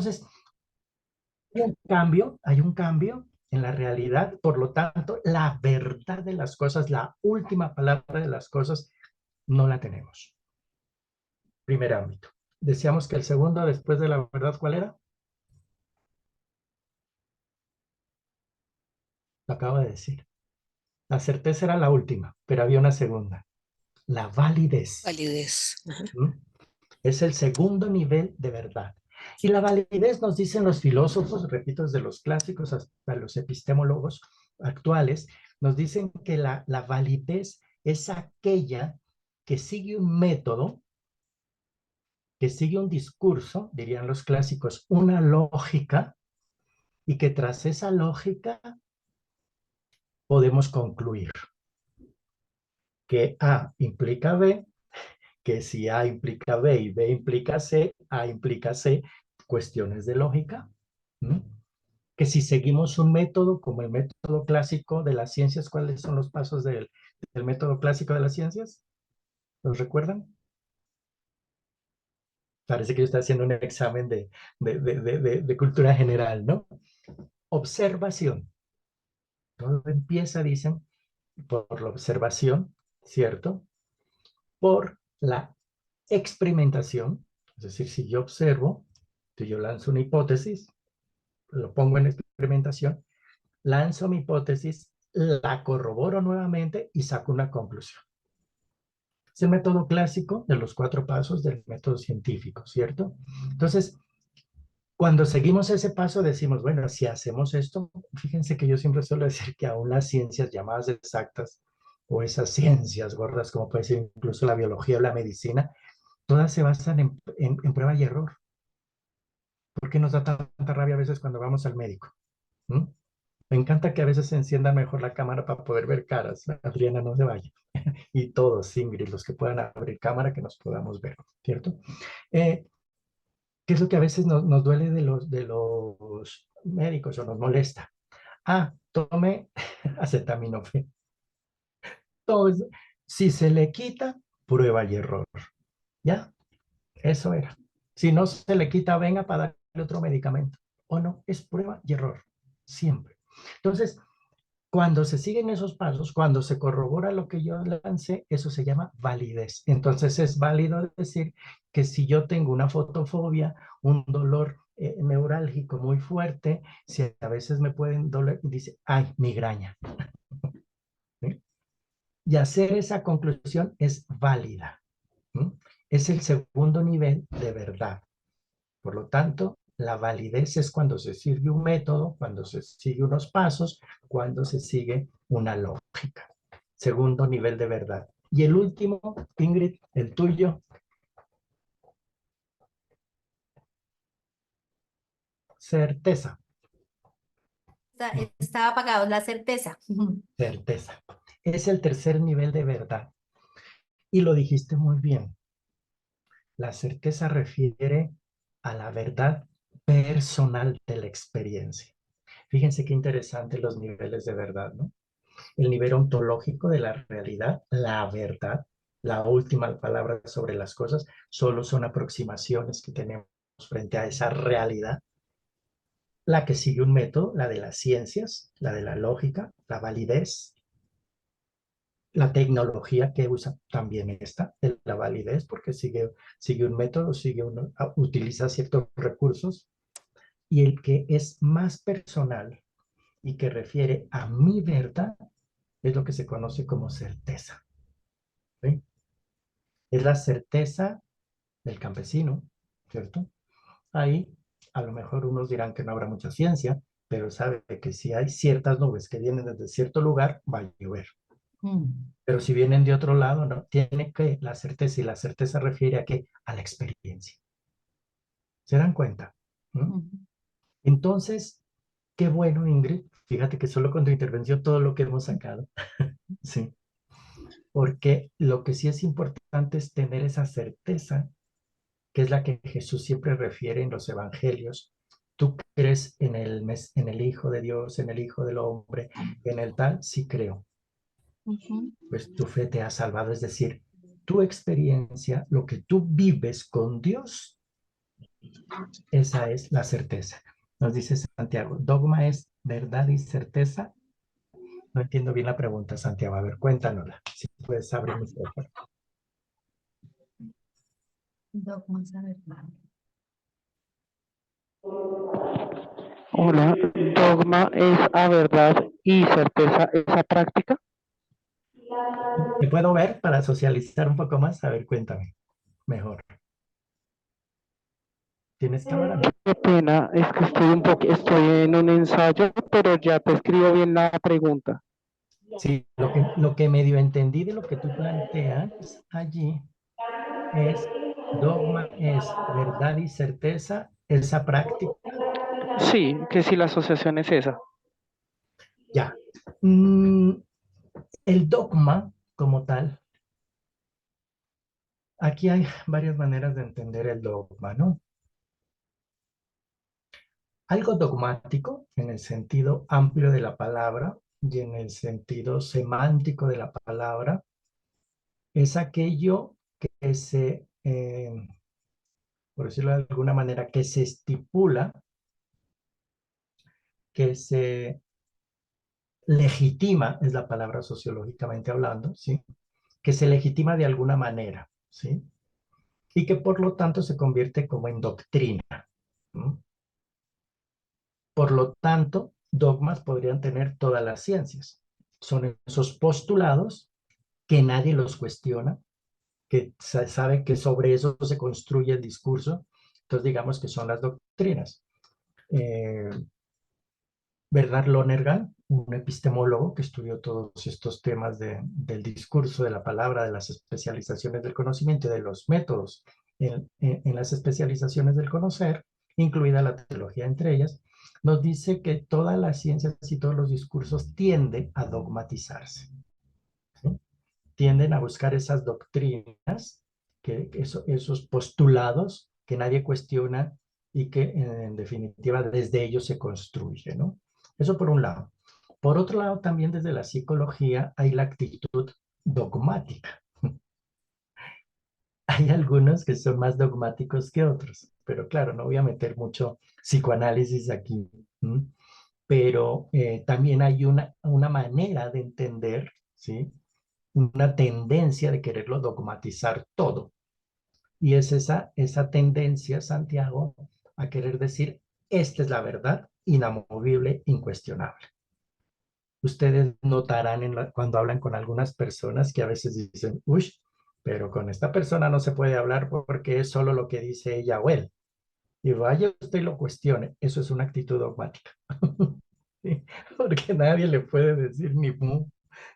Entonces, hay un cambio en la realidad, por lo tanto, la verdad de las cosas, la última palabra de las cosas, no la tenemos. Primer ámbito. Decíamos que el segundo después de la verdad, ¿cuál era? Lo acabo de decir. La certeza era la última, pero había una segunda. La validez. Validez. Ajá. ¿Mm? Es el segundo nivel de verdad. Y la validez nos dicen los filósofos, repito, desde los clásicos hasta los epistemólogos actuales, nos dicen que la validez es aquella que sigue un método, que sigue un discurso, dirían los clásicos, una lógica, y que tras esa lógica podemos concluir que A implica B, que si A implica B y B implica C, A implica C, cuestiones de lógica. ¿Mm? Que si seguimos un método como el método clásico de las ciencias, ¿cuáles son los pasos del método clásico de las ciencias? ¿Los recuerdan? Parece que yo estoy haciendo un examen de cultura general, ¿no? Observación. Todo empieza, dicen, por la observación, ¿cierto? Por la experimentación, es decir, si yo observo, si yo lanzo una hipótesis, lo pongo en experimentación, lanzo mi hipótesis, la corroboro nuevamente y saco una conclusión. Es el método clásico de los 4 pasos del método científico, ¿cierto? Entonces, cuando seguimos ese paso decimos, bueno, si hacemos esto, fíjense que yo siempre suelo decir que aún las ciencias llamadas exactas o esas ciencias gordas como puede ser incluso la biología o la medicina, todas se basan en prueba y error. ¿Por qué nos da tanta rabia a veces cuando vamos al médico? ¿Mm? Me encanta que a veces se encienda mejor la cámara para poder ver caras. Adriana, no se vaya. Y todos, Ingrid, los que puedan abrir cámara, que nos podamos ver, ¿cierto? ¿Qué es lo que a veces nos duele de los médicos o nos molesta? Ah, tome acetaminofén. Todo si se le quita, prueba y error. ¿Ya? Eso era. Si no se le quita, venga para darle otro medicamento. O no, es prueba y error. Siempre. Entonces, cuando se siguen esos pasos, cuando se corrobora lo que yo lancé, eso se llama validez. Entonces es válido decir que si yo tengo una fotofobia, un dolor neurálgico muy fuerte, si a veces me pueden doler, dice, ay, migraña. ¿Sí? Y hacer esa conclusión es válida. ¿Sí? Es el segundo nivel de verdad. Por lo tanto, la validez es cuando se sigue un método, cuando se sigue unos pasos, cuando se sigue una lógica. Segundo nivel de verdad. Y el último, Ingrid, el tuyo. Certeza. Estaba apagado, la certeza. Certeza. Es el tercer nivel de verdad. Y lo dijiste muy bien. La certeza refiere a la verdad personal de la experiencia. Fíjense qué interesante los niveles de verdad, ¿no? El nivel ontológico de la realidad, la verdad, la última palabra sobre las cosas, solo son aproximaciones que tenemos frente a esa realidad. La que sigue un método, la de las ciencias, la de la lógica, la validez, la tecnología que usa también esta, de la validez, porque sigue un método, utiliza ciertos recursos, y el que es más personal y que refiere a mi verdad es lo que se conoce como certeza. ¿Sí? Es la certeza del campesino, ¿cierto? Ahí a lo mejor unos dirán que no habrá mucha ciencia, pero sabe que si hay ciertas nubes que vienen desde cierto lugar, va a llover. Pero si vienen de otro lado, no, tiene que la certeza, y la certeza refiere a qué? A la experiencia. ¿Se dan cuenta? ¿Mm? Entonces, qué bueno, Ingrid. Fíjate que solo con tu intervención todo lo que hemos sacado. Sí. Porque lo que sí es importante es tener esa certeza, que es la que Jesús siempre refiere en los evangelios. ¿Tú crees en el Hijo de Dios, en el Hijo del Hombre, en el tal? Sí creo. Pues tu fe te ha salvado. Es decir, tu experiencia, lo que tú vives con Dios, Esa es la certeza. Nos dice Santiago, dogma es verdad y certeza. No entiendo bien la pregunta, Santiago. A ver, cuéntanosla. Si puedes abrir mi micrófono. Dogma es la verdad. Hola, dogma es a verdad y certeza esa práctica. ¿Te puedo ver para socializar un poco más? A ver, cuéntame mejor. ¿Tienes cámara? No. Qué pena, es que estoy en un ensayo, pero ya te escribo bien la pregunta. Sí, lo que medio entendí de lo que tú planteas allí es dogma es verdad y certeza, esa práctica. Sí, que si la asociación es esa. Ya. Mm, el dogma como tal, aquí hay varias maneras de entender el dogma, ¿no? Algo dogmático en el sentido amplio de la palabra y en el sentido semántico de la palabra es aquello que por decirlo de alguna manera, que se estipula, que se legitima, es la palabra sociológicamente hablando, ¿sí? Que se legitima de alguna manera, ¿sí? Y que por lo tanto se convierte como en doctrina, ¿no? Por lo tanto, dogmas podrían tener todas las ciencias. Son esos postulados que nadie los cuestiona, que sabe que sobre eso se construye el discurso. Entonces, digamos que son las doctrinas. Eh, Bernard Lonergan, un epistemólogo que estudió todos estos temas del discurso, de la palabra, de las especializaciones del conocimiento y de los métodos en las especializaciones del conocer, incluida la teología entre ellas, nos dice que todas las ciencias y todos los discursos tienden a dogmatizarse, ¿sí? Tienden a buscar esas doctrinas, esos postulados que nadie cuestiona y que en definitiva desde ellos se construye, ¿no? Eso por un lado. Por otro lado, también desde la psicología hay la actitud dogmática. Hay algunos que son más dogmáticos que otros, pero claro, no voy a meter mucho psicoanálisis aquí. ¿M? Pero también hay una manera de entender, ¿sí? Una tendencia de quererlo dogmatizar todo. Y es esa tendencia, Santiago, a querer decir, esta es la verdad, inamovible, incuestionable. Ustedes notarán cuando hablan con algunas personas que a veces dicen, uy, pero con esta persona no se puede hablar porque es solo lo que dice ella o él. Y vaya usted y lo cuestione. Eso es una actitud dogmática. ¿Sí? Porque nadie le puede decir ni mu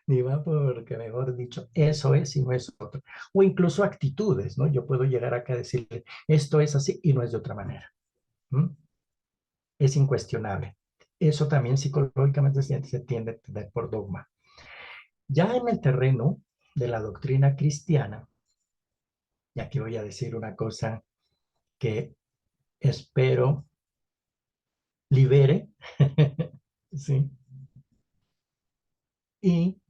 ni va, porque mejor dicho, eso es y no es otro. O incluso actitudes, ¿no? Yo puedo llegar acá a decirle, esto es así y no es de otra manera. ¿Mm? Es incuestionable. Eso también psicológicamente se tiende a entender por dogma. Ya en el terreno de la doctrina cristiana, y aquí voy a decir una cosa que espero libere, ¿sí? Y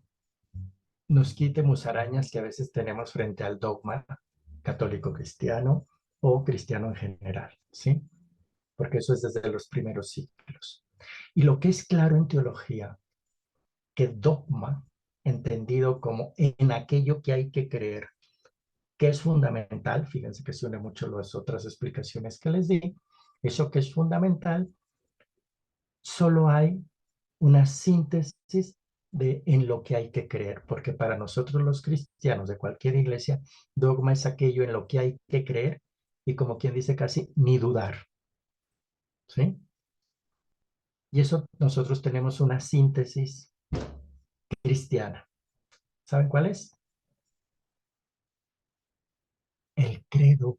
nos quite musarañas que a veces tenemos frente al dogma católico cristiano o cristiano en general, ¿sí? Porque eso es desde los primeros siglos. Y lo que es claro en teología, que dogma, entendido como en aquello que hay que creer, que es fundamental, fíjense que se une mucho las otras explicaciones que les di, eso que es fundamental, solo hay una síntesis en lo que hay que creer, porque para nosotros los cristianos de cualquier iglesia, dogma es aquello en lo que hay que creer y como quien dice casi ni dudar, ¿sí? Y eso nosotros tenemos una síntesis cristiana. ¿Saben cuál es? El credo.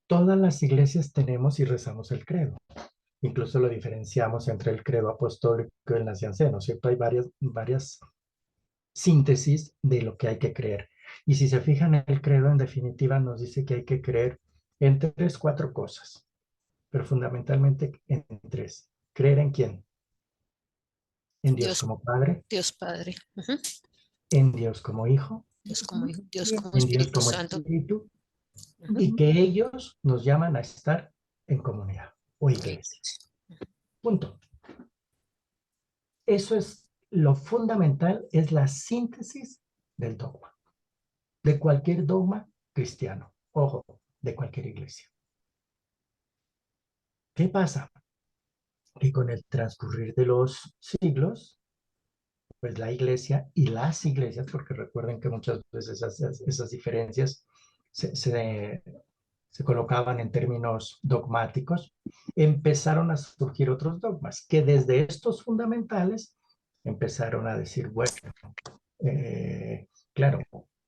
Todas las iglesias tenemos y rezamos el credo. Incluso lo diferenciamos entre el credo apostólico y el nacianceno, ¿cierto? Hay varias síntesis de lo que hay que creer. Y si se fijan, el credo en definitiva nos dice que hay que creer en tres, cuatro cosas, pero fundamentalmente en tres. ¿Creer en quién? En Dios Dios, como Padre, Dios Padre, ujú. en Dios como Hijo, Dios como Hijo, Dios como en Dios Espíritu como Santo, Espíritu y que ellos nos llaman a estar en comunidad o iglesia. Punto. Eso es lo fundamental, es la síntesis del dogma, de cualquier dogma cristiano, ojo, de cualquier iglesia. ¿Qué pasa? Que con el transcurrir de los siglos, pues la iglesia y las iglesias, porque recuerden que muchas veces esas diferencias se colocaban en términos dogmáticos, empezaron a surgir otros dogmas que desde estos fundamentales empezaron a decir, bueno, claro,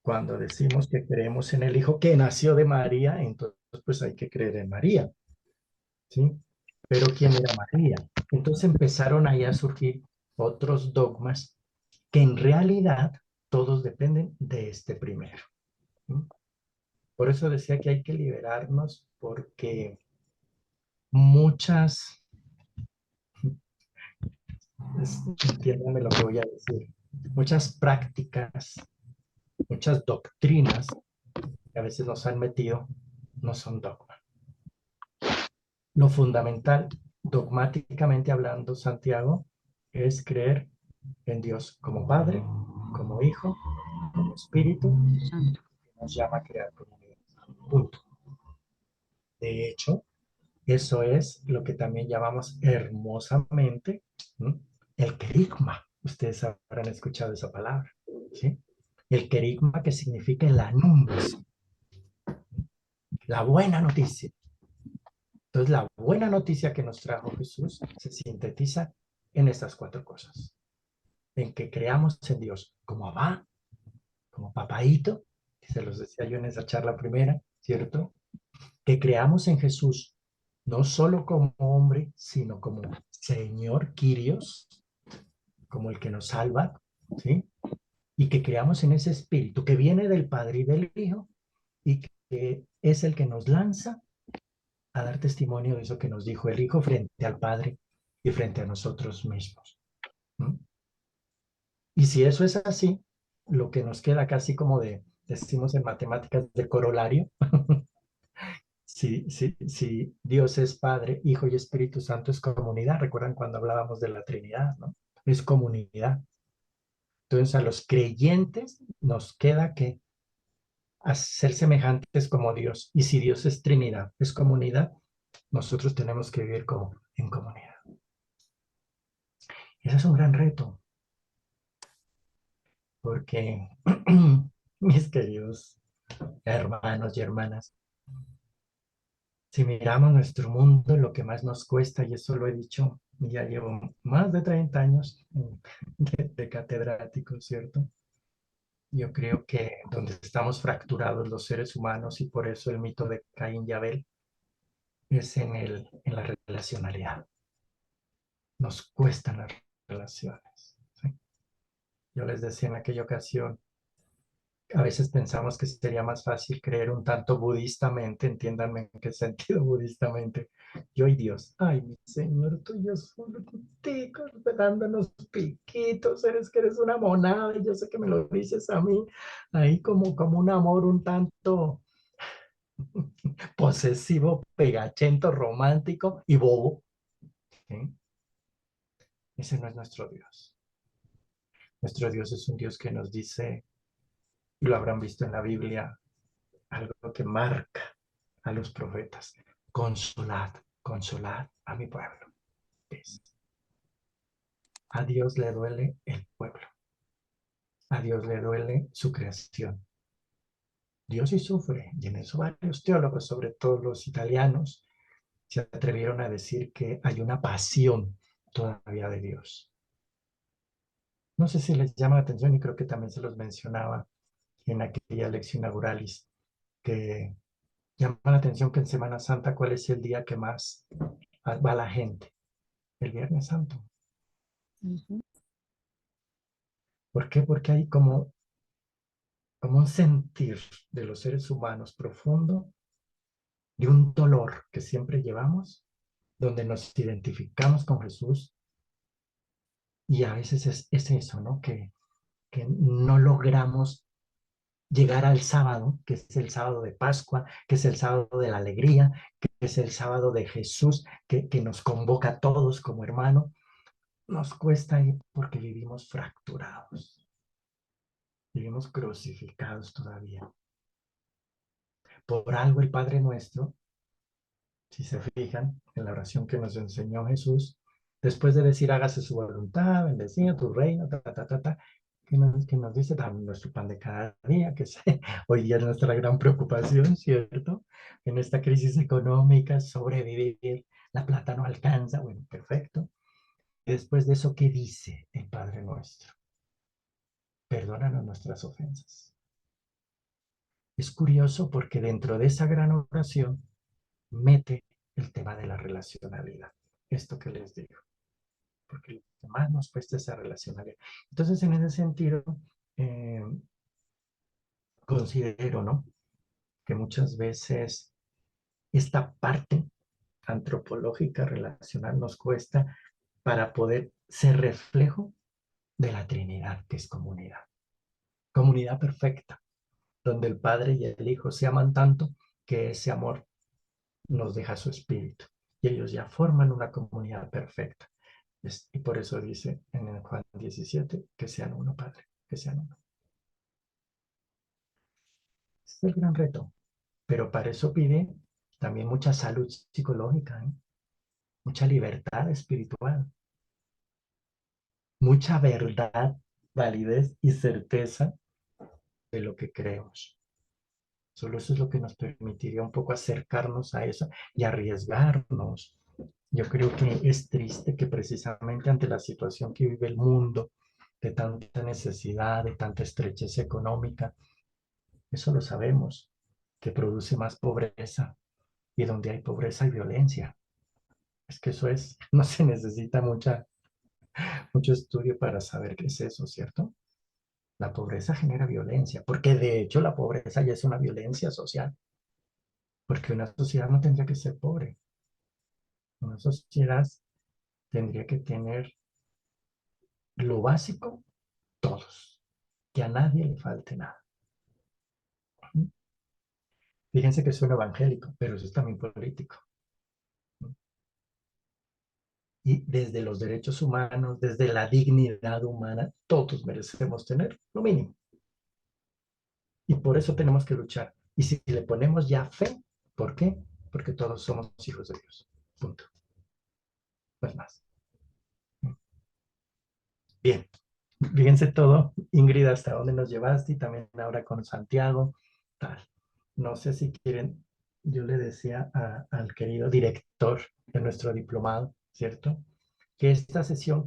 cuando decimos que creemos en el Hijo que nació de María, entonces pues hay que creer en María, ¿sí? Pero ¿quién era María? Entonces empezaron ahí a surgir otros dogmas que en realidad todos dependen de este primero. ¿Sí? Por eso decía que hay que liberarnos porque muchas, entiéndanme lo que voy a decir, muchas prácticas, muchas doctrinas que a veces nos han metido no son dogma. Lo fundamental, dogmáticamente hablando, Santiago, es creer en Dios como Padre, como Hijo, como Espíritu, que nos llama a crear comunidad. Punto. De hecho, eso es lo que también llamamos hermosamente, ¿no?, el querigma. Ustedes habrán escuchado esa palabra, ¿sí? El querigma, que significa el anuncio, la buena noticia. Entonces, la buena noticia que nos trajo Jesús se sintetiza en estas cuatro cosas. En que creamos en Dios como Abba, como papaíto, que se los decía yo en esa charla primera, ¿cierto? Que creamos en Jesús no solo como hombre, sino como Señor Kyrios, como el que nos salva, ¿sí? Y que creamos en ese espíritu que viene del Padre y del Hijo y que es el que nos lanza a dar testimonio de eso que nos dijo el Hijo frente al Padre y frente a nosotros mismos. ¿No? Y si eso es así, lo que nos queda casi como decimos en matemáticas, de corolario, si Dios es Padre, Hijo y Espíritu Santo, es comunidad. ¿Recuerdan cuando hablábamos de la Trinidad, no? Es comunidad. Entonces a los creyentes nos queda que ser semejantes como Dios. Y si Dios es Trinidad, es comunidad, nosotros tenemos que vivir como en comunidad. Ese es un gran reto, porque mis queridos hermanos y hermanas, si miramos nuestro mundo, lo que más nos cuesta, y eso lo he dicho, ya llevo más de 30 años de catedrático, ¿cierto? Yo creo que donde estamos fracturados los seres humanos, y por eso el mito de Caín y Abel, es en la relacionalidad. Nos cuestan las relaciones, ¿sí? Yo les decía en aquella ocasión, a veces pensamos que sería más fácil creer un tanto budistamente, entiéndanme en qué sentido budistamente, yo y Dios, ay, mi Señor, tú y yo solo contigo, dándonos piquitos, eres una monada, y yo sé que me lo dices a mí, ahí como un amor un tanto posesivo, pegachento, romántico y bobo, ¿sí? Ese no es nuestro Dios. Nuestro Dios es un Dios que nos dice, y lo habrán visto en la Biblia, algo que marca a los profetas: consolad, consolad a mi pueblo. A Dios le duele el pueblo. A Dios le duele su creación. Dios sí sufre, y en eso varios teólogos, sobre todo los italianos, se atrevieron a decir que hay una pasión todavía de Dios. No sé si les llama la atención, y creo que también se los mencionaba en aquella lección inauguralis, que llama la atención que en Semana Santa, ¿cuál es el día que más va la gente? El Viernes Santo. ¿Por qué? Porque hay como un sentir de los seres humanos profundo, de un dolor que siempre llevamos, donde nos identificamos con Jesús, y a veces es eso, ¿no? Que no logramos llegar al sábado, que es el sábado de Pascua, que es el sábado de la alegría, que es el sábado de Jesús, que nos convoca a todos como hermano, nos cuesta ir porque vivimos fracturados, vivimos crucificados todavía. Por algo el Padre Nuestro, si se fijan en la oración que nos enseñó Jesús, después de decir hágase su voluntad, bendecido tu reino, que nos dice, dame nuestro pan de cada día, que es, hoy día es nuestra gran preocupación, ¿cierto? En esta crisis económica, sobrevivir, la plata no alcanza, bueno, perfecto. Y después de eso, ¿qué dice el Padre Nuestro? Perdónanos nuestras ofensas. Es curioso porque dentro de esa gran oración mete el tema de la relacionalidad. Esto que les digo, porque lo que más nos cuesta esa relacionalidad. Entonces, en ese sentido, eh, considero, ¿no? Que muchas veces esta parte antropológica relacional nos cuesta para poder ser reflejo de la Trinidad, que es comunidad. Comunidad perfecta, donde el Padre y el Hijo se aman tanto que ese amor nos deja su espíritu. Y ellos ya forman una comunidad perfecta. Y por eso dice en el Juan 17 que sean uno, Padre, que sean uno. Ese es el gran reto. Pero para eso pide también mucha salud psicológica, ¿eh? Mucha libertad espiritual, mucha verdad, validez y certeza de lo que creemos. Solo eso es lo que nos permitiría un poco acercarnos a eso y arriesgarnos. Yo creo que es triste que precisamente ante la situación que vive el mundo, de tanta necesidad, de tanta estrechez económica, eso lo sabemos, que produce más pobreza y donde hay pobreza hay violencia. Es que eso es, no se necesita mucho estudio para saber qué es eso, ¿cierto? La pobreza genera violencia, porque de hecho la pobreza ya es una violencia social, porque una sociedad no tendría que ser pobre. Una sociedad tendría que tener lo básico todos, que a nadie le falte nada. Fíjense que suena evangélico, pero eso es también político. Y desde los derechos humanos, desde la dignidad humana, todos merecemos tener lo mínimo. Y por eso tenemos que luchar. Y si le ponemos ya fe, ¿por qué? Porque todos somos hijos de Dios. Punto. No es más. Bien. Fíjense todo, Ingrid, hasta dónde nos llevaste y también ahora con Santiago, tal. No sé si quieren, yo le decía al querido director de nuestro diplomado, ¿cierto? Que esta sesión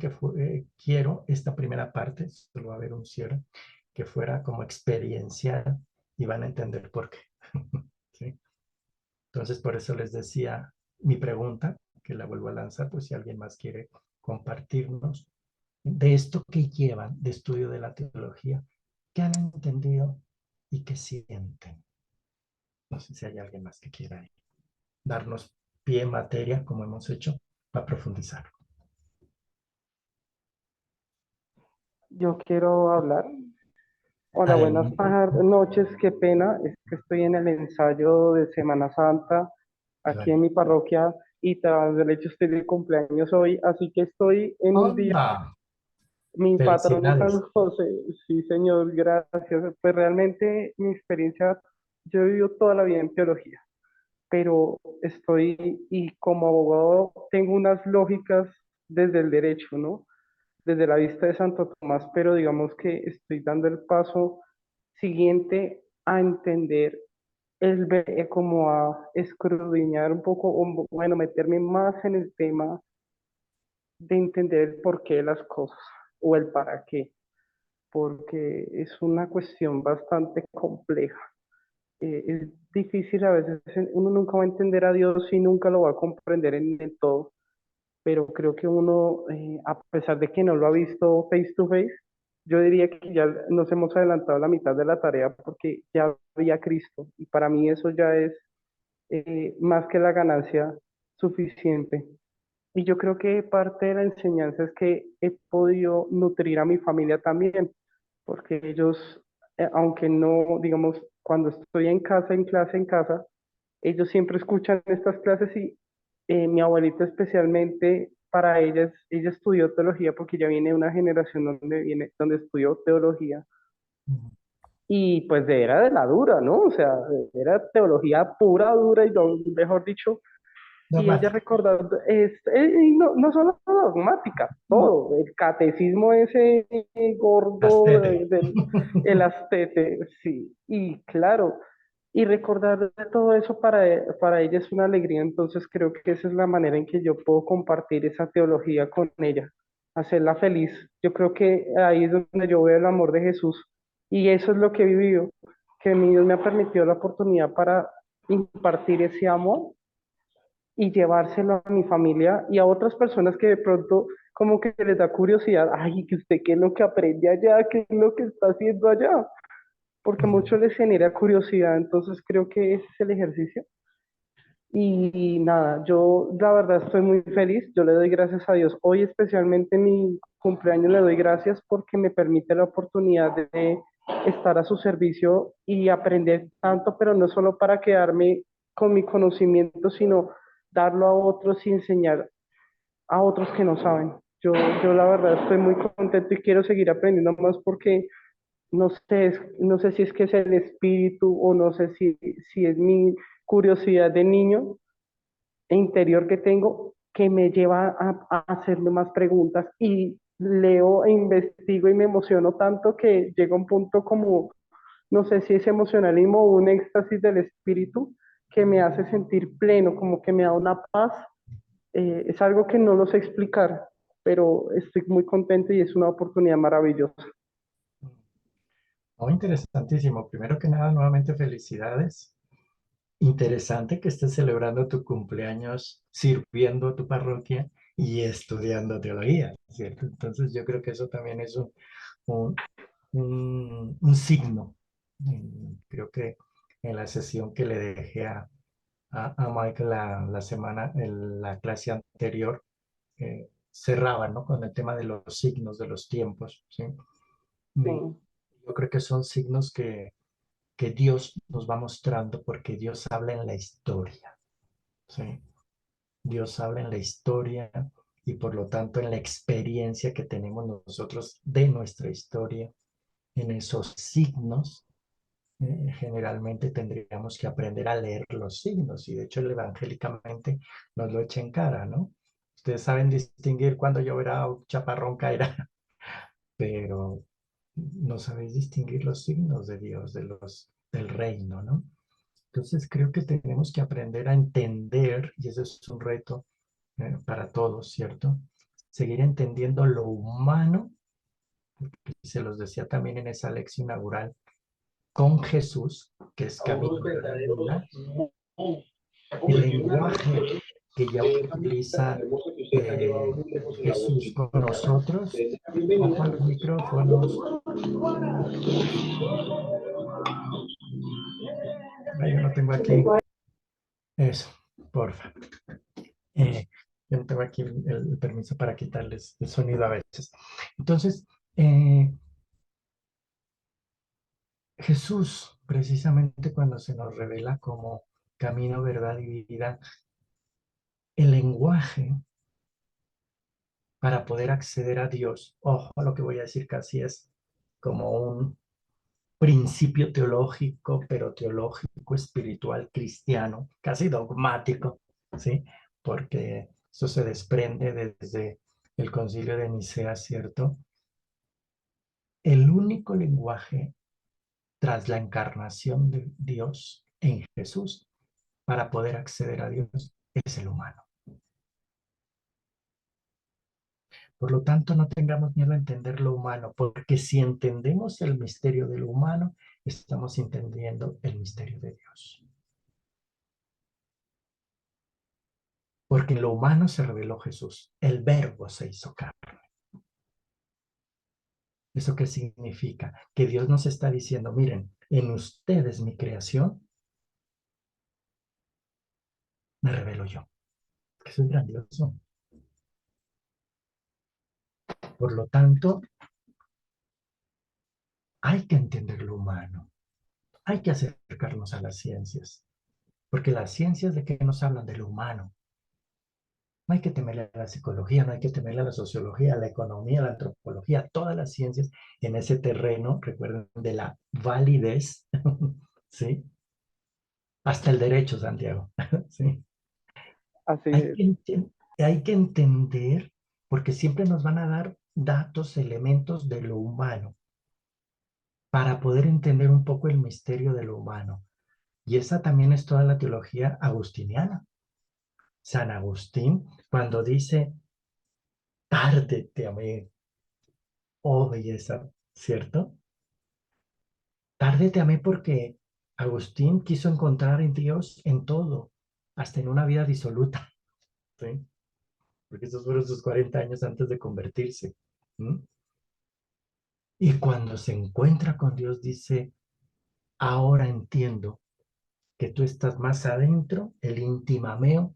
quiero, esta primera parte, solo va a haber un cierre, que fuera como experiencial y van a entender por qué. ¿Sí? Entonces, por eso les decía mi pregunta, que la vuelvo a lanzar, pues si alguien más quiere compartirnos de esto que llevan de estudio de la teología, que han entendido y que sienten. No sé si hay alguien más que quiera darnos pie en materia, como hemos hecho, para profundizar. Yo quiero hablar. Hola, buenas Adelante. noches. Qué pena, es que estoy en el ensayo de Semana Santa aquí en Bueno. mi parroquia y tras del hecho estoy de cumpleaños hoy, así que estoy en un día. ¡Onda! Mi patrón es San Felicidades. José. Sí, señor, gracias. Pues realmente mi experiencia, yo he vivido toda la vida en teología, pero estoy, y como abogado tengo unas lógicas desde el derecho, ¿no? Desde la vista de Santo Tomás, pero digamos que estoy dando el paso siguiente a entender como a escudriñar un poco, o bueno, meterme más en el tema de entender el porqué de las cosas o el para qué, porque es una cuestión bastante compleja. Es difícil a veces, uno nunca va a entender a Dios y nunca lo va a comprender en todo, pero creo que uno, a pesar de que no lo ha visto face to face, yo diría que ya nos hemos adelantado la mitad de la tarea porque ya había Cristo y para mí eso ya es más que la ganancia suficiente. Y yo creo que parte de la enseñanza es que he podido nutrir a mi familia también, porque ellos aunque no, digamos, cuando estoy en casa, en clase, en casa, ellos siempre escuchan estas clases y mi abuelita especialmente, para ella estudió teología porque ella viene de una generación donde estudió teología Ujú. y pues era de la dura, ¿no? O sea, era teología pura, dura y mejor dicho, y ella Dogmática. recordando, y no, no solo dogmática, todo, el catecismo ese gordo Castete. el astete, sí, y claro, y recordar de todo eso para ella es una alegría, entonces creo que esa es la manera en que yo puedo compartir esa teología con ella, hacerla feliz. Yo creo que ahí es donde yo veo el amor de Jesús, y eso es lo que he vivido, que mi Dios me ha permitido la oportunidad para impartir ese amor y llevárselo a mi familia y a otras personas que de pronto como que les da curiosidad, ay, que usted qué es lo que aprende allá, qué es lo que está haciendo allá, porque a Ujú. muchos les genera curiosidad, entonces creo que ese es el ejercicio. Y nada, yo la verdad estoy muy feliz, yo le doy gracias a Dios. Hoy especialmente en mi cumpleaños le doy gracias porque me permite la oportunidad de estar a su servicio y aprender tanto, pero no solo para quedarme con mi conocimiento, sino darlo a otros y enseñar a otros que no saben. Yo la verdad estoy muy contento y quiero seguir aprendiendo más porque no sé, no sé si es que es el espíritu o no sé si es mi curiosidad de niño interior que tengo que me lleva a hacerme más preguntas y leo e investigo y me emociono tanto que llega un punto como, no sé si es emocionalismo o un éxtasis del espíritu que me hace sentir pleno, como que me da una paz. Es algo que no lo sé explicar, pero estoy muy contento y es una oportunidad maravillosa. Oh, interesantísimo. Primero que nada, nuevamente felicidades. Interesante que estés celebrando tu cumpleaños sirviendo a tu parroquia y estudiando teología, ¿cierto? Entonces yo creo que eso también es un, un signo. Creo que en la sesión que le dejé a Michael la semana, en la clase anterior, cerraba, ¿no? Con el tema de los signos de los tiempos, ¿sí? Sí, Y yo creo que son signos que Dios nos va mostrando porque Dios habla en la historia, ¿sí? Dios habla en la historia y por lo tanto en la experiencia que tenemos nosotros de nuestra historia, en esos signos, generalmente tendríamos que aprender a leer los signos y de hecho el evangélicamente nos lo echa en cara, ¿no? Ustedes saben distinguir cuando lloverá o chaparrón caerá, pero no sabéis distinguir los signos de Dios, del reino, ¿no? Entonces creo que tenemos que aprender a entender, y ese es un reto para todos, ¿cierto? Seguir entendiendo lo humano, y se los decía también en esa lección inaugural, con Jesús, que es camino, verdad y vida, el lenguaje que ya utiliza Jesús con nosotros. Ojo a los micrófonos. Ay, yo no tengo aquí eso, porfa. Eh, yo no tengo aquí el permiso para quitarles el sonido a veces. Entonces, eh, Jesús, precisamente cuando se nos revela como camino, verdad y vida, el lenguaje para poder acceder a Dios, ojo, lo que voy a decir casi es como un principio teológico, pero teológico, espiritual, cristiano, casi dogmático, ¿sí? Porque eso se desprende desde el concilio de Nicea, ¿cierto? El único lenguaje tras la encarnación de Dios en Jesús para poder acceder a Dios es el humano. Por lo tanto, no tengamos miedo a entender lo humano, porque si entendemos el misterio de lo humano, estamos entendiendo el misterio de Dios. Porque en lo humano se reveló Jesús, el verbo se hizo carne. ¿Eso qué significa? Que Dios nos está diciendo, miren, en ustedes mi creación, me revelo yo. Eso es grandioso. Por lo tanto, Hay que entender lo humano, hay que acercarnos a las ciencias, porque las ciencias de qué nos hablan de lo humano. No hay que temerle a la psicología, no hay que temerle a la sociología, a la economía, a la antropología, todas las ciencias en ese terreno, recuerden, de la validez, ¿sí? Hasta el derecho, Santiago, ¿sí? Así Hay es. que, hay que entender, porque siempre nos van a dar datos, elementos de lo humano, para poder entender un poco el misterio de lo humano. Y esa también es toda la teología agustiniana. San Agustín, cuando dice, tarde te amé, oh belleza, ¿cierto? Tarde te amé porque Agustín quiso encontrar en Dios en todo, hasta en una vida disoluta, ¿sí? Porque esos fueron sus 40 años antes de convertirse. ¿Mm? Y cuando se encuentra con Dios, dice, ahora entiendo que tú estás más adentro, el intimameo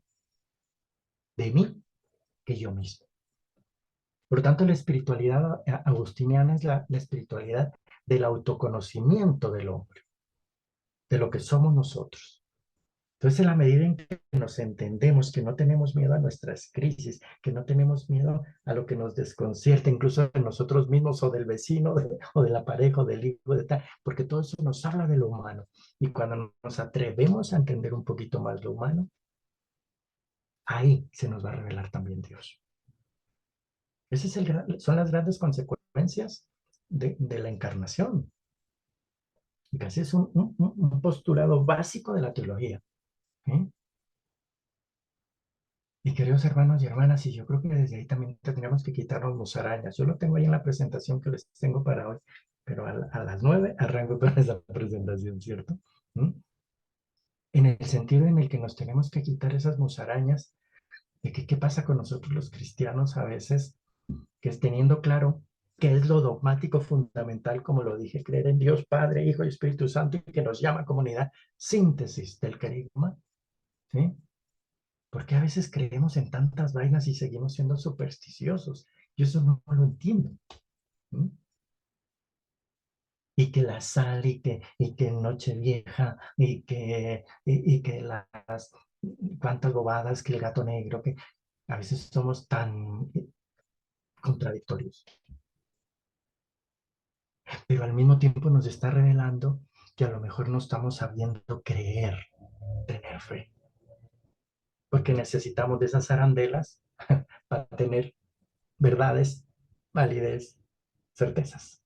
de mí que yo mismo. Por lo tanto, la espiritualidad agustiniana es la espiritualidad del autoconocimiento del hombre, de lo que somos nosotros. Entonces, en la medida en que nos entendemos, que no tenemos miedo a nuestras crisis, que no tenemos miedo a lo que nos desconcierta, incluso de nosotros mismos o del vecino o de la pareja o del hijo, de tal, porque todo eso nos habla de lo humano. Y cuando nos atrevemos a entender un poquito más lo humano, ahí se nos va a revelar también Dios. Ese es son las grandes consecuencias de la encarnación. Y casi es un postulado básico de la teología. ¿Sí? Y queridos hermanos y hermanas, y yo creo que desde ahí también tendríamos que quitarnos musarañas. Yo lo tengo ahí en la presentación que les tengo para hoy, pero a las 9 arranco con esa presentación, ¿cierto? ¿Mm? En el sentido en el que nos tenemos que quitar esas musarañas de que qué pasa con nosotros los cristianos a veces, que es teniendo claro qué es lo dogmático fundamental, como lo dije, creer en Dios Padre, Hijo y Espíritu Santo, y que nos llama comunidad, síntesis del carisma, ¿sí? Porque a veces creemos en tantas vainas y seguimos siendo supersticiosos. Yo eso no lo entiendo. ¿Sí? Y que la sal y que Nochevieja y que las cuantas bobadas, que el gato negro, que a veces somos tan contradictorios. Pero al mismo tiempo nos está revelando que a lo mejor no estamos sabiendo creer, tener fe. Porque necesitamos de esas arandelas para tener verdades, validez, certezas.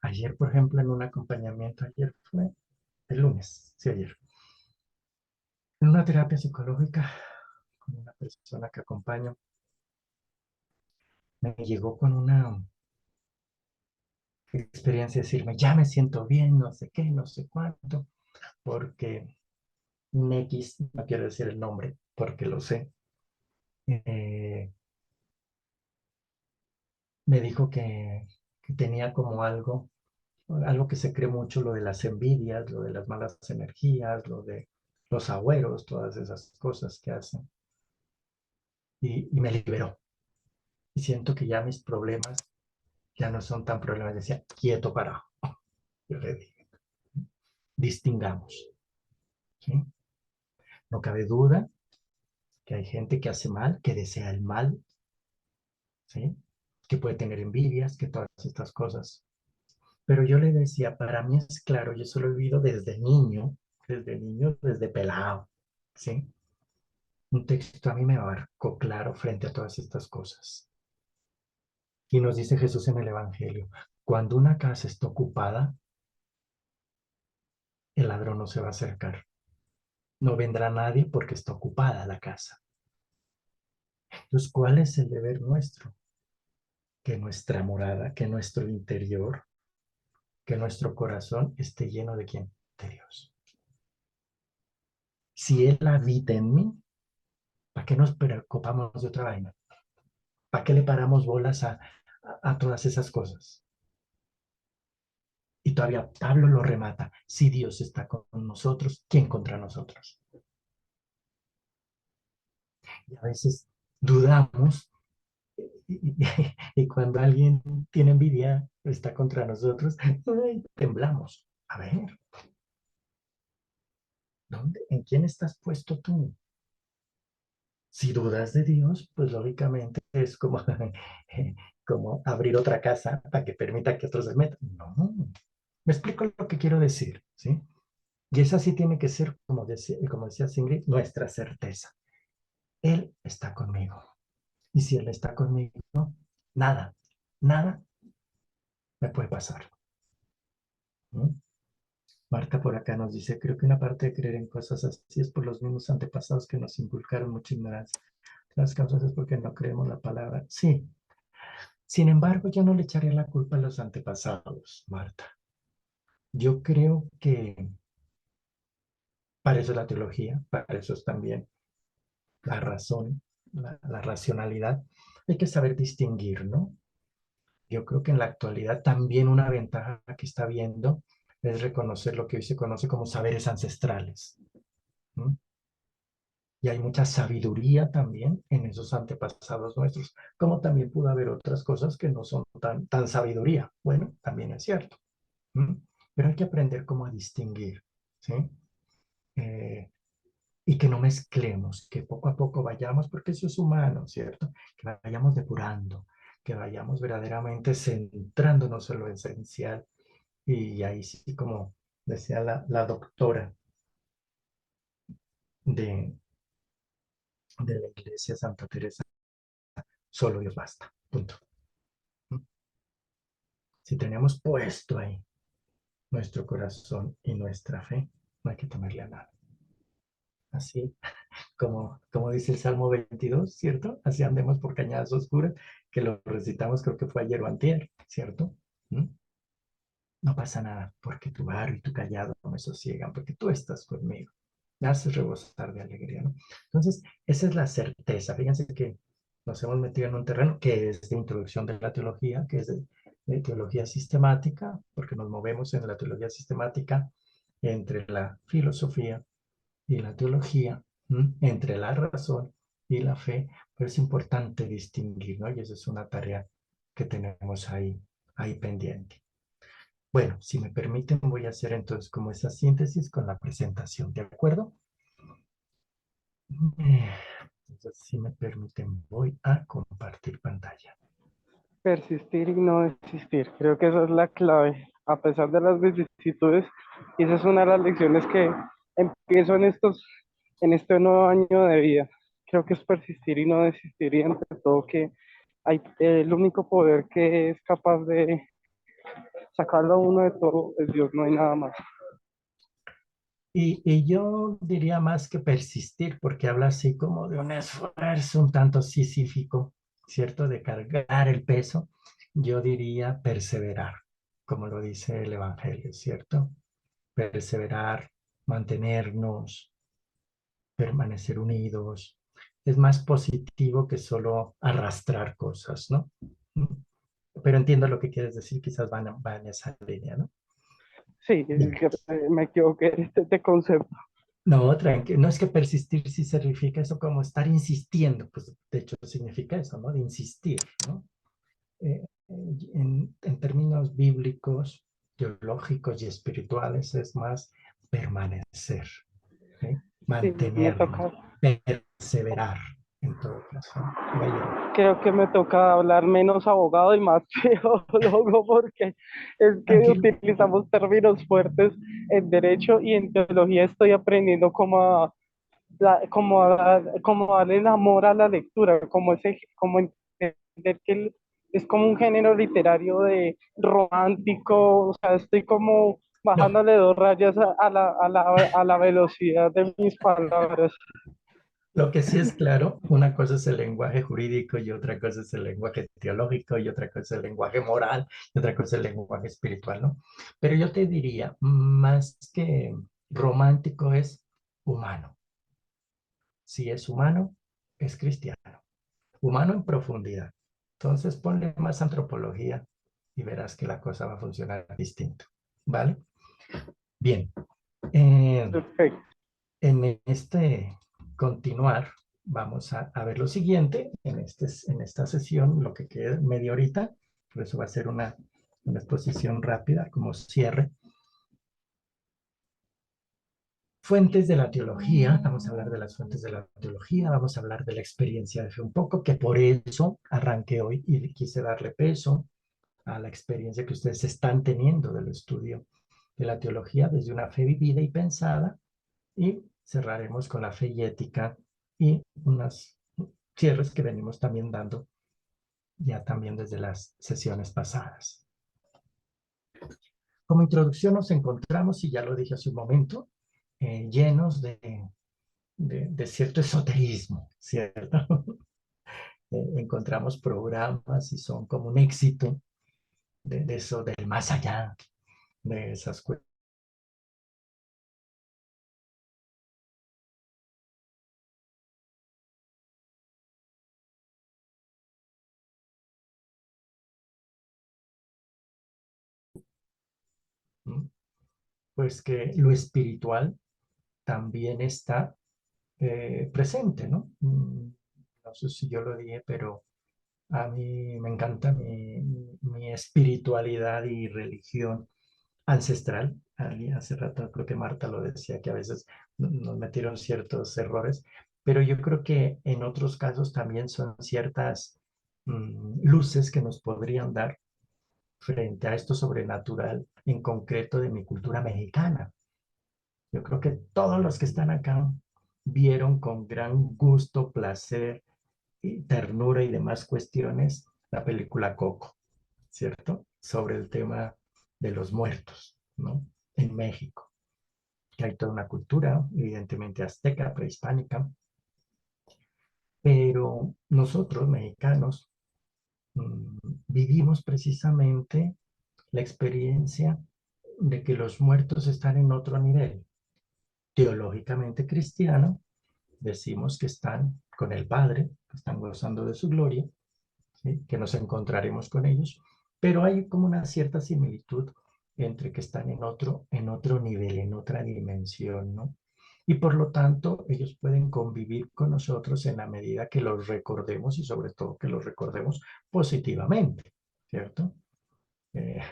Ayer, por ejemplo, en un acompañamiento, ayer fue el lunes, sí, ayer, en una terapia psicológica con una persona que acompaño, me llegó con una experiencia de decirme, ya me siento bien, no sé qué, no sé cuánto, porque un X, no quiero decir el nombre, porque lo sé, eh, me dijo que tenía como algo que se cree mucho, lo de las envidias, lo de las malas energías, lo de los agüeros, todas esas cosas que hacen. Y me liberó. Y siento que ya mis problemas ya no son tan problemas. Decía, quieto, parado. Yo le dije, distingamos. ¿Sí? No cabe duda que hay gente que hace mal, que desea el mal, ¿sí? Que puede tener envidias, que todas estas cosas. Pero yo le decía, para mí es claro, yo eso lo he vivido desde niño, desde pelado, ¿sí? Un texto a mí me marcó claro frente a todas estas cosas. Y nos dice Jesús en el Evangelio, cuando una casa está ocupada, el ladrón no se va a acercar. No vendrá nadie porque está ocupada la casa. Entonces, ¿cuál es el deber nuestro? Que nuestra morada, que nuestro interior, que nuestro corazón esté lleno de ¿quién? De Dios. Si Él habita en mí, ¿para qué nos preocupamos de otra vaina? ¿Para qué le paramos bolas a todas esas cosas? Y todavía Pablo lo remata. Si Dios está con nosotros, ¿quién contra nosotros? Y a veces dudamos y cuando alguien tiene envidia, está contra nosotros, ay, temblamos. A ver, ¿dónde, en quién estás puesto tú? Si dudas de Dios, pues lógicamente es como, como abrir otra casa para que permita que otros se metan. No, me explico lo que quiero decir, ¿sí? Y esa sí tiene que ser, como decía Ingrid, nuestra certeza. Él está conmigo. Y si Él está conmigo, nada, nada me puede pasar. ¿No? Marta por acá nos dice, creo que una parte de creer en cosas así es por los mismos antepasados que nos inculcaron mucha ignorancia. Las causas es porque no creemos la palabra. Sí. Sin embargo, yo no le echaría la culpa a los antepasados, Marta. Yo creo que para eso es la teología, para eso es también la razón, la racionalidad. Hay que saber distinguir, ¿no? Yo creo que en la actualidad también una ventaja que está viendo es reconocer lo que hoy se conoce como saberes ancestrales. ¿No? Y hay mucha sabiduría también en esos antepasados nuestros, como también pudo haber otras cosas que no son tan sabiduría. Bueno, también es cierto. ¿Mm? Pero hay que aprender cómo a distinguir, ¿sí? Eh, y que no mezclemos, que poco a poco vayamos, porque eso es humano, ¿cierto? Que vayamos depurando, que vayamos verdaderamente centrándonos en lo esencial. Y ahí sí, como decía la doctora de, de la iglesia Santa Teresa, solo Dios basta, punto. Si tenemos puesto ahí nuestro corazón y nuestra fe, no hay que temerle a nada. Así como dice el Salmo 22, ¿cierto? Así andemos por cañadas oscuras, que lo recitamos, creo que fue ayer o antier, ¿cierto? ¿Mm? No pasa nada, porque tu vara y tu callado me sosiegan, porque tú estás conmigo. Me haces rebosar de alegría, ¿no? Entonces, esa es la certeza. Fíjense que nos hemos metido en un terreno que es de introducción de la teología, que es de teología sistemática, porque nos movemos en la teología sistemática entre la filosofía y la teología, entre la razón y la fe, pero es importante distinguir, ¿no? Y esa es una tarea que tenemos ahí pendiente. Bueno, si me permiten, voy a hacer entonces como esa síntesis con la presentación, ¿de acuerdo? Entonces, si me permiten, voy a compartir pantalla. Persistir y no desistir. Creo que esa es la clave, a pesar de las vicisitudes. Y esa es una de las lecciones que empiezo en este nuevo año de vida. Creo que es persistir y no desistir, y ante todo que hay el único poder que es capaz de sacarlo a uno de todo es Dios, no hay nada más. Y yo diría más que persistir, porque habla así como de un esfuerzo un tanto sisífico, ¿cierto? De cargar el peso. Yo diría perseverar, como lo dice el Evangelio, ¿cierto? Perseverar, mantenernos, permanecer unidos. Es más positivo que solo arrastrar cosas, ¿no? Pero entiendo lo que quieres decir, quizás va en esa línea, ¿no? Sí, Bien. me equivoqué de concepto. No, tranquilo, no es que persistir sí significa eso como estar insistiendo, pues de hecho significa eso, ¿no? De insistir, ¿no? En términos bíblicos, teológicos y espirituales es más permanecer, ¿sí? Sí, me Mantenernos, toca. perseverar, en todo caso. Vaya, Creo que me toca hablar menos abogado y más teólogo, porque es que tranquilo. utilizamos términos fuertes en derecho y en teología estoy aprendiendo cómo darle el amor a la lectura, como entender que es como un género literario de romántico, o sea, estoy como No, bajándole 2 rayas a la velocidad de mis palabras. lo que sí es claro, una cosa es el lenguaje jurídico y otra cosa es el lenguaje teológico y otra cosa es el lenguaje moral y otra cosa es el lenguaje espiritual, ¿no? Pero yo te diría, más que romántico es humano. Si es humano, es cristiano. Humano en profundidad. Entonces ponle más antropología y verás que la cosa va a funcionar distinto, ¿vale? Bien. Eh, Perfecto. en este continuar, vamos a ver lo siguiente en esta sesión, lo que queda media horita, por eso va a ser una exposición rápida como cierre. Fuentes de la teología, vamos a hablar de las fuentes de la teología, vamos a hablar de la experiencia de fe un poco, que por eso arranqué hoy y quise darle peso a la experiencia que ustedes están teniendo del estudio de la teología desde una fe vivida y pensada, y cerraremos con la fe y ética y unas cierres que venimos también dando ya también desde las sesiones pasadas. Como introducción nos encontramos, y ya lo dije hace un momento, llenos de cierto esoterismo, ¿cierto? Encontramos programas y son como un éxito de eso, del más allá, de esas cuestiones. Pues que lo espiritual también está presente, ¿no? No sé si yo lo dije, pero a mí me encanta mi espiritualidad y religión ancestral. Hace rato creo que Marta lo decía, que a veces nos metieron ciertos errores, pero yo creo que en otros casos también son ciertas luces que nos podrían dar frente a esto sobrenatural, en concreto de mi cultura mexicana. Yo creo que todos los que están acá vieron con gran gusto, placer y ternura y demás cuestiones la película Coco, ¿cierto? Sobre el tema de los muertos, ¿no? En México, que hay toda una cultura, evidentemente azteca, prehispánica, pero nosotros, mexicanos, vivimos precisamente la experiencia de que los muertos están en otro nivel. Teológicamente cristiano, decimos que están con el Padre, que están gozando de su gloria, ¿sí? Que nos encontraremos con ellos, pero hay como una cierta similitud entre que están en otro nivel, en otra dimensión, ¿no? Y por lo tanto, ellos pueden convivir con nosotros en la medida que los recordemos y sobre todo que los recordemos positivamente, ¿cierto? Eh,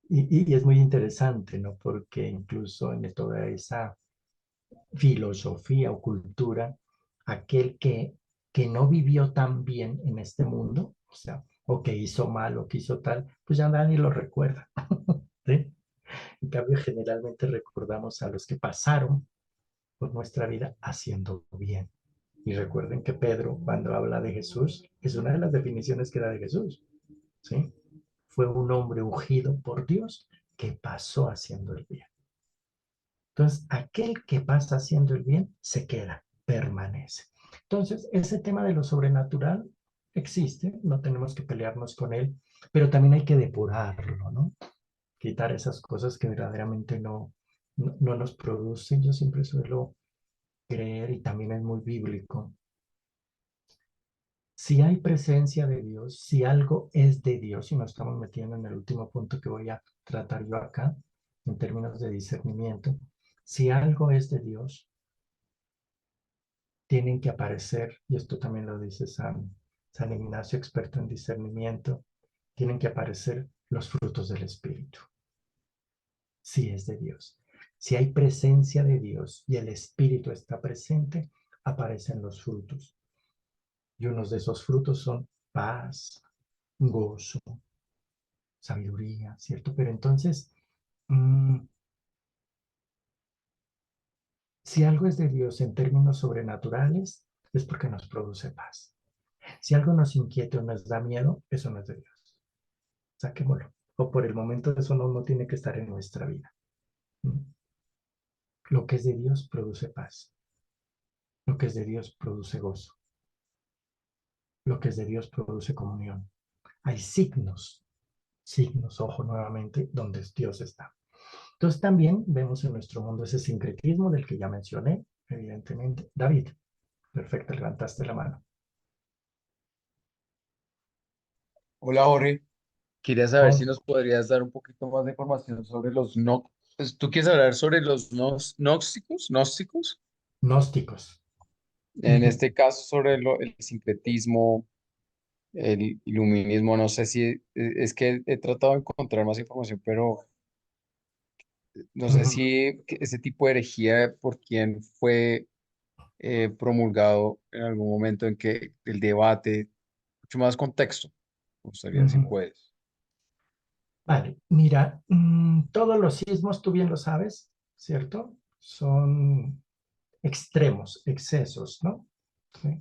y es muy interesante, ¿no? Porque incluso en toda esa filosofía o cultura, aquel que no vivió tan bien en este mundo, o sea, o que hizo mal o que hizo tal, pues ya nadie lo recuerda. ¿Sí? En cambio, generalmente recordamos a los que pasaron por nuestra vida haciendo bien. Y recuerden que Pedro, cuando habla de Jesús, es una de las definiciones que da de Jesús. ¿Sí? Fue un hombre ungido por Dios que pasó haciendo el bien. Entonces, aquel que pasa haciendo el bien se queda, permanece. Entonces, ese tema de lo sobrenatural existe, no tenemos que pelearnos con él, pero también hay que depurarlo, ¿no? Quitar esas cosas que verdaderamente no nos producen. Yo siempre suelo creer, y también es muy bíblico, si hay presencia de Dios, si algo es de Dios, y nos estamos metiendo en el último punto que voy a tratar yo acá, en términos de discernimiento, si algo es de Dios, tienen que aparecer, y esto también lo dice San Ignacio, experto en discernimiento, tienen que aparecer los frutos del Espíritu, si es de Dios. Si hay presencia de Dios y el Espíritu está presente, aparecen los frutos. Y unos de esos frutos son paz, gozo, sabiduría, ¿cierto? Pero entonces, si algo es de Dios en términos sobrenaturales, es porque nos produce paz. Si algo nos inquieta o nos da miedo, eso no es de Dios. Saquémoslo. O por el momento eso no tiene que estar en nuestra vida. Lo que es de Dios produce paz. Lo que es de Dios produce gozo. Lo que es de Dios produce comunión. Hay signos, ojo nuevamente, donde Dios está. Entonces también vemos en nuestro mundo ese sincretismo del que ya mencioné, evidentemente. David, perfecto, levantaste la mano. Hola Jorge, quería saber si Oh, nos podrías dar un poquito más de información sobre los no. ¿Tú quieres hablar sobre los gnósticos? ¿Gnósticos? gnósticos. En este caso sobre el sincretismo, el iluminismo, no sé si es que he tratado de encontrar más información, pero no sé Ujú, si ese tipo de herejía por quién fue promulgado en algún momento en que el debate, mucho más contexto, me gustaría si ujú. puedes. Vale, mira, todos los sismos, tú bien lo sabes, ¿cierto? Son extremos, excesos, ¿no? Sí.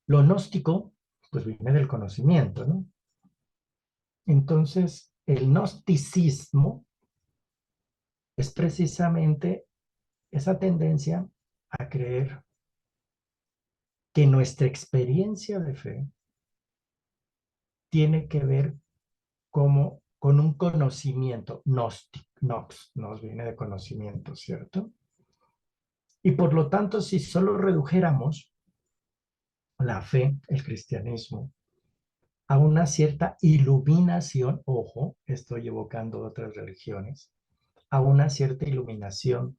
Lo gnóstico, pues viene del conocimiento, ¿no? Entonces, el gnosticismo es precisamente esa tendencia a creer que nuestra experiencia de fe tiene que ver como con un conocimiento gnóstico, nos viene de conocimiento, ¿cierto? Y por lo tanto, si solo redujéramos la fe, el cristianismo, a una cierta iluminación, ojo, estoy evocando otras religiones, a una cierta iluminación,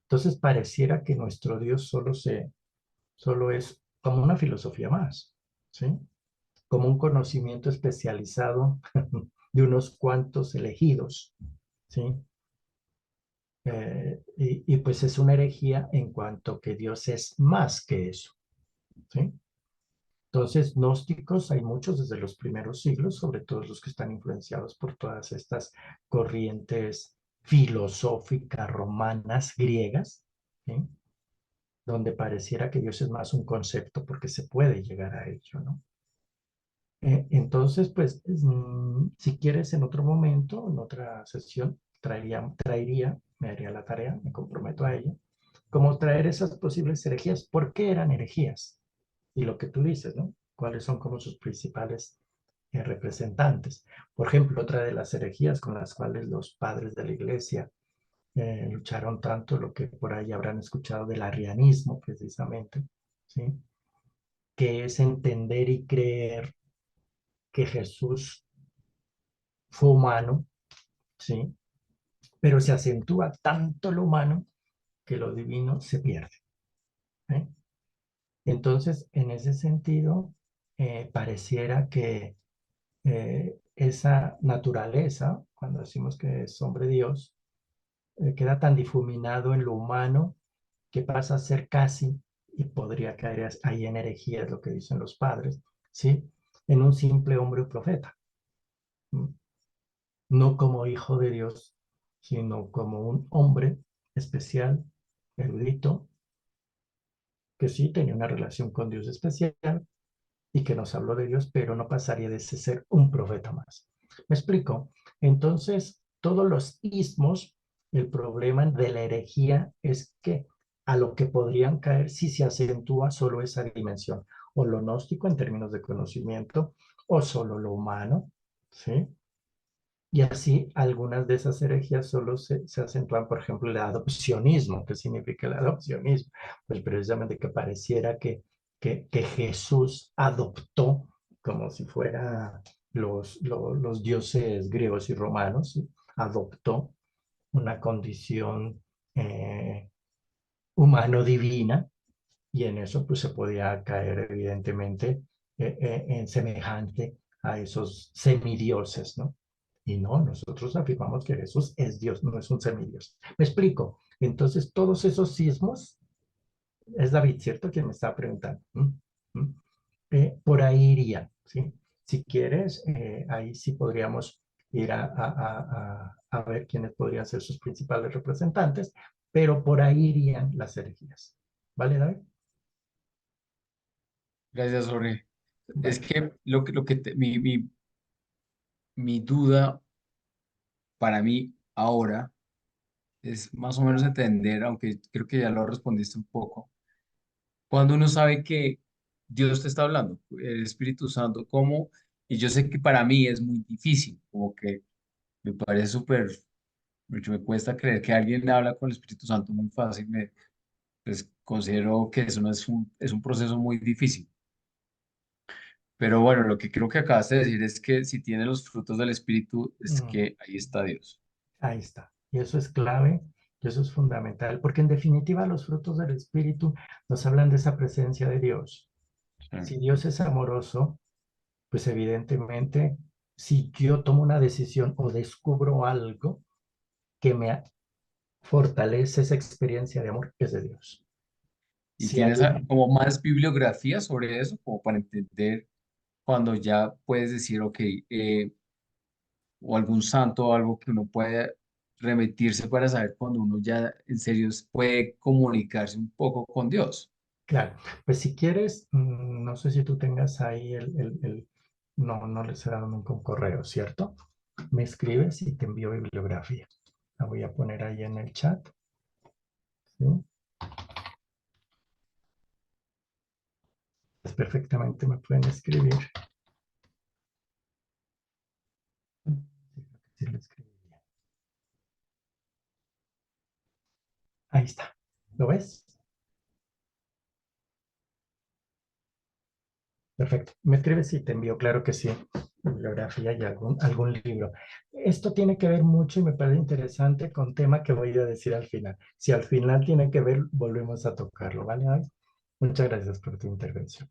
entonces pareciera que nuestro Dios solo es como una filosofía más, ¿sí? Como un conocimiento especializado de unos cuantos elegidos, ¿sí? Y pues es una herejía en cuanto que Dios es más que eso, ¿sí? Entonces, gnósticos hay muchos desde los primeros siglos, sobre todo los que están influenciados por todas estas corrientes filosóficas romanas, griegas, ¿sí? Donde pareciera que Dios es más un concepto porque se puede llegar a ello, ¿no? Entonces, pues, si quieres en otro momento, en otra sesión, me haría la tarea, me comprometo a ello, como traer esas posibles herejías. ¿Por qué eran herejías? Y lo que tú dices, ¿no? ¿Cuáles son como sus principales representantes? Por ejemplo, otra de las herejías con las cuales los padres de la iglesia lucharon tanto, lo que por ahí habrán escuchado del arrianismo, precisamente, ¿sí? Que es entender y creer que Jesús fue humano, ¿sí? Pero se acentúa tanto lo humano que lo divino se pierde, ¿eh? Entonces, en ese sentido, pareciera que esa naturaleza, cuando decimos que es hombre Dios, queda tan difuminado en lo humano que pasa a ser casi, y podría caer ahí en herejía, es lo que dicen los padres, ¿sí? En un simple hombre profeta. ¿Mm? No como hijo de Dios, sino como un hombre especial, erudito, que sí tenía una relación con Dios especial y que nos habló de Dios, pero no pasaría de ese ser un profeta más. ¿Me explico? Entonces, todos los ismos, el problema de la herejía es que a lo que podrían caer si se acentúa solo esa dimensión, o lo gnóstico en términos de conocimiento, o solo lo humano, ¿sí? Y así algunas de esas herejías solo se acentúan, por ejemplo, el adopcionismo. ¿Qué significa el adopcionismo? Pues precisamente que pareciera que Jesús adoptó, como si fuera los dioses griegos y romanos, ¿sí? Adoptó una condición humano-divina, y en eso pues se podía caer evidentemente en semejante a esos semidioses, ¿no? Y no, nosotros afirmamos que Jesús es Dios, no es un semidios. ¿Me explico? Entonces, todos esos sismos, es David, ¿cierto? Quien me está preguntando. ¿Mm? Por ahí irían, ¿sí? Si quieres, ahí sí podríamos ir a ver quiénes podrían ser sus principales representantes, pero por ahí irían las herejías. ¿Vale, David? Gracias, Jorge. Es Vale. que mi duda para mí ahora es más o menos entender, aunque creo que ya lo respondiste un poco, cuando uno sabe que Dios te está hablando, el Espíritu Santo, ¿cómo? Y yo sé que para mí es muy difícil, como que me parece súper, mucho me cuesta creer que alguien habla con el Espíritu Santo muy fácil, pues considero que eso no es un proceso muy difícil. Pero bueno, lo que creo que acabas de decir es que si tiene los frutos del Espíritu, es Mm, que ahí está Dios. ahí está. Y eso es clave. Y eso es fundamental, porque en definitiva los frutos del Espíritu nos hablan de esa presencia de Dios. Sí. Si Dios es amoroso, pues evidentemente, si yo tomo una decisión o descubro algo que me fortalece esa experiencia de amor, es de Dios. ¿Y Si hay tienes como más bibliografía sobre eso, como para entender cuando ya puedes decir, ok, o algún santo o algo que uno puede remitirse para saber cuando uno ya en serio puede comunicarse un poco con Dios? claro, pues si quieres, no sé si tú tengas ahí no, no les he dado nunca un correo, ¿cierto? Me escribes y te envío bibliografía. La voy a poner ahí en el chat, ¿sí? Pues perfectamente me pueden escribir. Sí, lo escribí bien. Ahí está. ¿Lo ves? Perfecto. Me escribes y te envío, claro que sí, bibliografía y algún libro. Esto tiene que ver mucho y me parece interesante con tema que voy a decir al final. Si al final tiene que ver, volvemos a tocarlo, ¿vale? Ay, muchas gracias por tu intervención.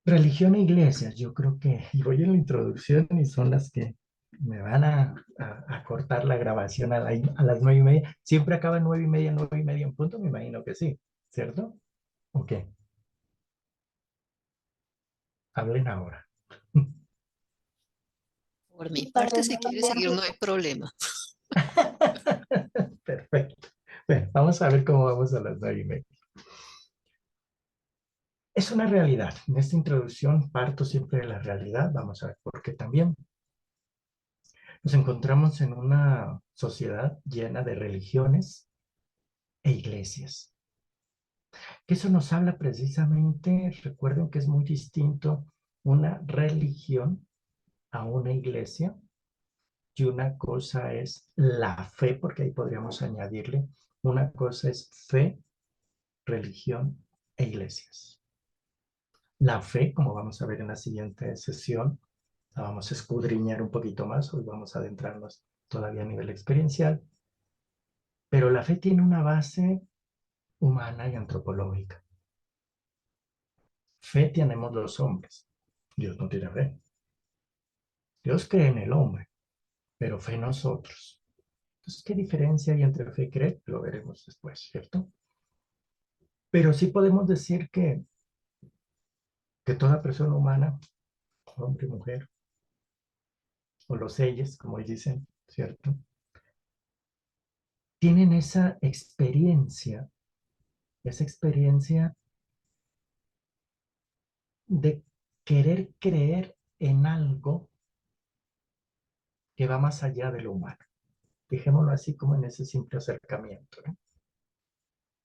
Religión e iglesias, yo creo que, y voy en la introducción y son las que me van a cortar la grabación a las 9:30. Siempre acaba en 9:30, 9:30 en punto, me imagino que sí, ¿cierto? Ok, hablen ahora. Por mi Para parte, si quieres seguir, no hay problema. Perfecto. Bueno, vamos a ver cómo vamos a las 9:30. Es una realidad. En esta introducción parto siempre de la realidad. Vamos a ver por qué también. Nos encontramos en una sociedad llena de religiones e iglesias. Que eso nos habla precisamente, recuerden que es muy distinto una religión a una iglesia. Y una cosa es la fe, porque ahí podríamos añadirle, una cosa es fe, religión e iglesias. La fe, como vamos a ver en la siguiente sesión, la vamos a escudriñar un poquito más, hoy vamos a adentrarnos todavía a nivel experiencial, pero la fe tiene una base humana y antropológica. Fe tenemos los hombres, Dios no tiene fe. Dios cree en el hombre, pero fe nosotros. Entonces, ¿qué diferencia hay entre fe y creer? Lo veremos después, ¿cierto? Pero sí podemos decir que toda persona humana, hombre, mujer, o los ellos, como dicen, ¿cierto? Tienen esa experiencia de querer creer en algo que va más allá de lo humano. Dejémoslo así como en ese simple acercamiento, ¿no?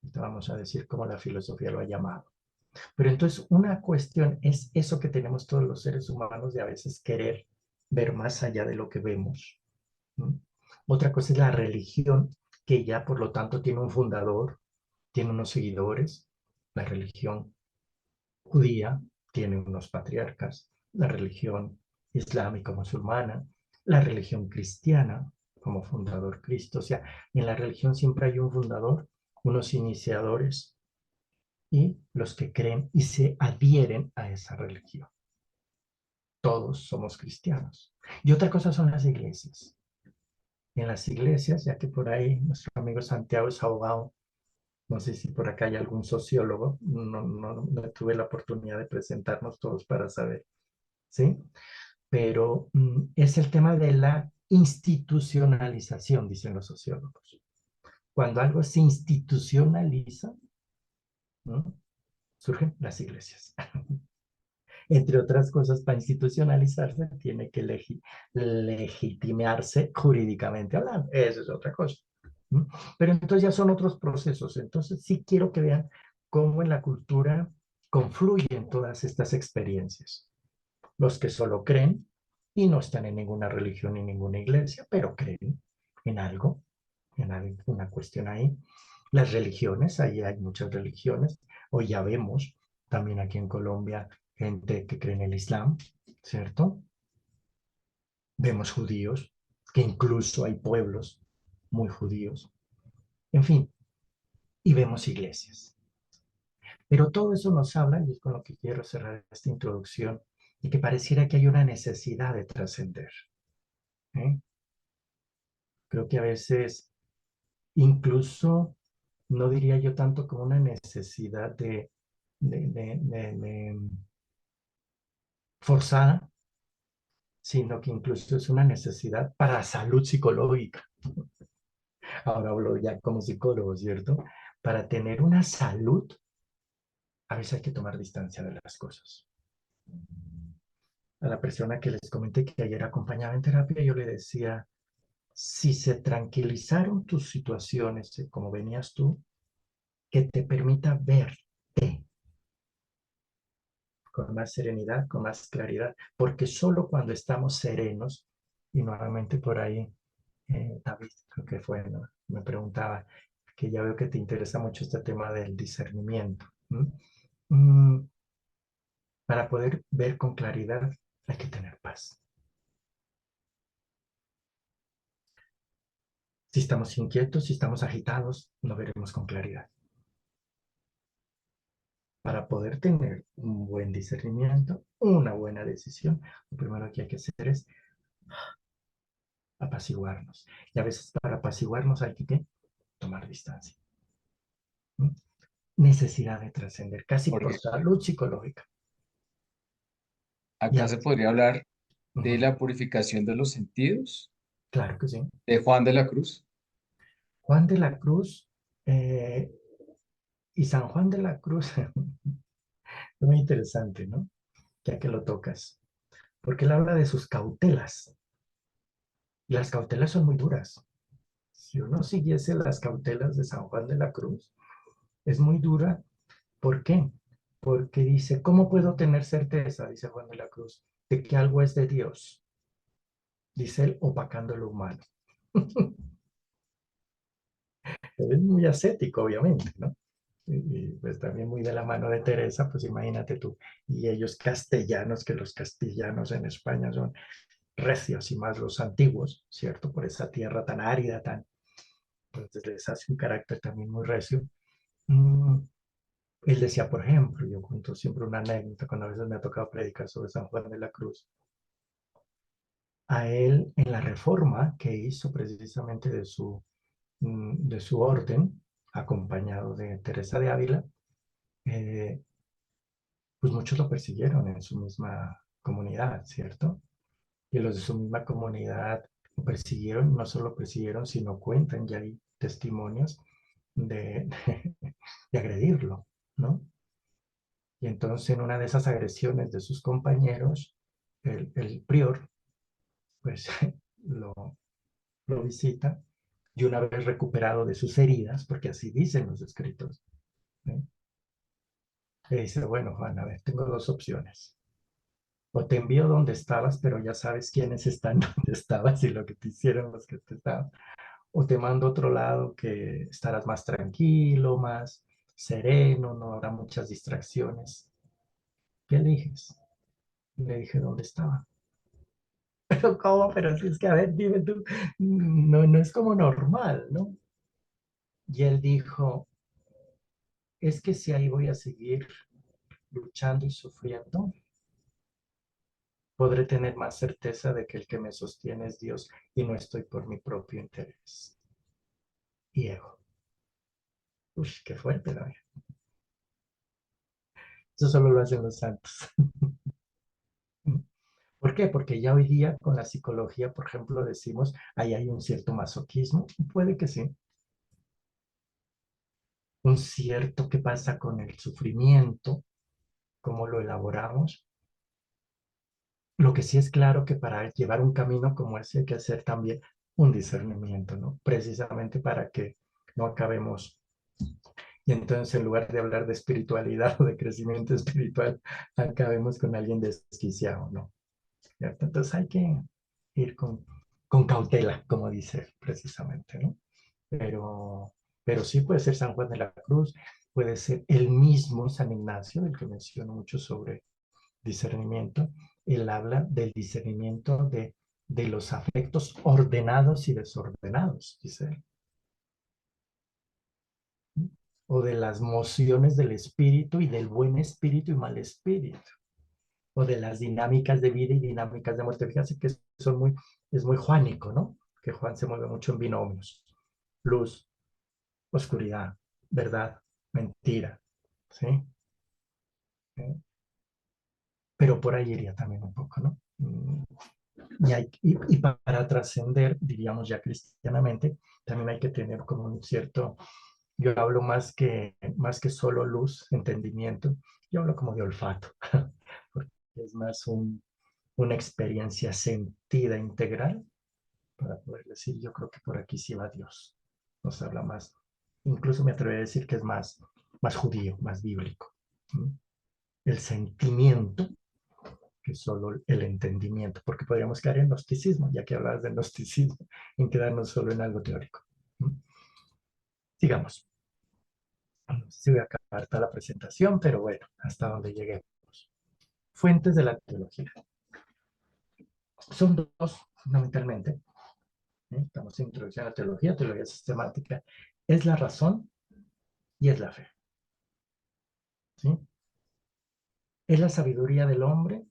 Vamos a decir como la filosofía lo ha llamado. Pero entonces una cuestión es eso que tenemos todos los seres humanos de a veces querer ver más allá de lo que vemos, ¿no? Otra cosa es la religión, que ya por lo tanto tiene un fundador, tiene unos seguidores. La religión judía tiene unos patriarcas, la religión islámica musulmana, la religión cristiana como fundador Cristo. O sea, en la religión siempre hay un fundador, unos iniciadores y los que creen y se adhieren a esa religión. Todos somos cristianos. Y otra cosa son las iglesias. En las iglesias, ya que por ahí nuestro amigo Santiago es abogado, no sé si por acá hay algún sociólogo, no tuve la oportunidad de presentarnos todos para saber, ¿sí? Pero es el tema de la institucionalización, dicen los sociólogos. Cuando algo se institucionaliza, ¿no? Surgen las iglesias. Entre otras cosas, para institucionalizarse tiene que legitimarse jurídicamente hablando. Eso es otra cosa. ¿No? Pero entonces ya son otros procesos. Entonces sí quiero que vean cómo en la cultura confluyen todas estas experiencias. Los que solo creen y no están en ninguna religión ni ninguna iglesia, pero creen en algo, en alguna cuestión ahí. Las religiones, ahí hay muchas religiones. Hoy ya vemos también aquí en Colombia gente que cree en el Islam, ¿cierto? Vemos judíos, que incluso hay pueblos muy judíos, en fin, y vemos iglesias. Pero todo eso nos habla, y es con lo que quiero cerrar esta introducción, y que pareciera que hay una necesidad de trascender. ¿Eh? Creo que a veces, incluso, no diría yo tanto como una necesidad de forzada, sino que incluso es una necesidad para salud psicológica. Ahora hablo ya como psicólogo, ¿cierto? Para tener una salud, a veces hay que tomar distancia de las cosas. A la persona que les comenté que ayer acompañaba en terapia, yo le decía, si se tranquilizaron tus situaciones, como venías tú, que te permita verte con más serenidad, con más claridad, porque solo cuando estamos serenos, y nuevamente por ahí, David, creo que fue, ¿no? Me preguntaba, que ya veo que te interesa mucho este tema del discernimiento. Para poder ver con claridad hay que tener paz. Si estamos inquietos, si estamos agitados, no veremos con claridad. Para poder tener un buen discernimiento, una buena decisión, lo primero que hay que hacer es apaciguarnos. Y a veces para apaciguarnos hay que ¿qué? Tomar distancia. ¿Mm? Necesidad de trascender, casi por Porque salud psicológica. Y a acá se veces, podría hablar de ujú, la purificación de los sentidos claro que sí. de Juan de la Cruz. Juan de la Cruz eh, y San Juan de la Cruz, es muy interesante, ¿no? Ya que lo tocas, porque él habla de sus cautelas. Y las cautelas son muy duras. Si uno siguiese las cautelas de San Juan de la Cruz, es muy dura. ¿Por qué? Porque dice, ¿cómo puedo tener certeza, dice Juan de la Cruz, de que algo es de Dios? Dice él, opacando lo humano. Él es muy ascético, obviamente, ¿no? Y pues también muy de la mano de Teresa, pues imagínate tú. Y ellos castellanos, que los castellanos en España son recios y más los antiguos, ¿cierto? Por esa tierra tan árida, tan... Entonces les hace un carácter también muy recio. Mm, Él decía, por ejemplo, yo cuento siempre una anécdota cuando a veces me ha tocado predicar sobre San Juan de la Cruz. A él, en la reforma que hizo precisamente de su orden, acompañado de Teresa de Ávila, eh, pues muchos lo persiguieron en su misma comunidad, ¿cierto? Y los de su misma comunidad lo persiguieron, no solo persiguieron, sino cuentan, ya hay testimonios de agredirlo, ¿no? Y entonces en una de esas agresiones de sus compañeros, el prior, pues lo, lo visita y una vez recuperado de sus heridas, porque así dicen los escritos, ¿eh? Le dice, bueno, Juan, a ver, tengo dos opciones. O te envío donde estabas, pero ya sabes quiénes están donde estabas y lo que te hicieron los que te estaban. O te mando a otro lado que estarás más tranquilo, más sereno, no habrá muchas distracciones. ¿Qué eliges? Le dije, ¿dónde estaba? Pero ¿cómo? Pero si es que, a ver, dime tú, no, no es como normal, ¿no? Y él dijo, es que si ahí voy a seguir luchando y sufriendo, podré tener más certeza de que el que me sostiene es Dios y no estoy por mi propio interés y ego. Uy, qué fuerte, ¿no? Eso solo lo hacen los santos. ¿Por qué? Porque ya hoy día con la psicología, por ejemplo, decimos, ahí hay un cierto masoquismo. Puede que sí. Un cierto qué pasa con el sufrimiento, cómo lo elaboramos. Lo que sí es claro que para llevar un camino como ese hay que hacer también un discernimiento, ¿no? Precisamente para que no acabemos. Y entonces en lugar de hablar de espiritualidad o de crecimiento espiritual, acabemos con alguien desquiciado, ¿no? ¿Cierto? Entonces hay que ir con cautela, como dice precisamente, ¿no? Pero, pero sí puede ser San Juan de la Cruz, puede ser el mismo San Ignacio, el que menciono mucho sobre discernimiento. Él habla del discernimiento de los afectos ordenados y desordenados, dice él, o de las mociones del espíritu y del buen espíritu y mal espíritu, o de las dinámicas de vida y dinámicas de muerte. Fíjense que es muy juánico, ¿no? Que Juan se mueve mucho en binomios: luz, oscuridad, verdad, mentira, ¿sí? Pero por ahí iría también un poco, ¿no? Y para trascender, diríamos ya cristianamente, también hay que tener como un cierto, yo hablo más que solo luz, entendimiento, yo hablo como de olfato, porque es más una experiencia sentida integral para poder decir, yo creo que por aquí sí va Dios. Nos habla más, incluso me atrevería a decir que es más judío, más bíblico. ¿Sí? El sentimiento que solo el entendimiento, porque podríamos caer en gnosticismo, ya que hablabas del gnosticismo, en quedarnos solo en algo teórico. Sigamos. No sé si voy a acabar toda la presentación, pero bueno, hasta donde lleguemos. Fuentes de la teología. Son dos, fundamentalmente. Estamos en introducción a la teología sistemática. Es la razón y es la fe. ¿Sí? Es la sabiduría del hombre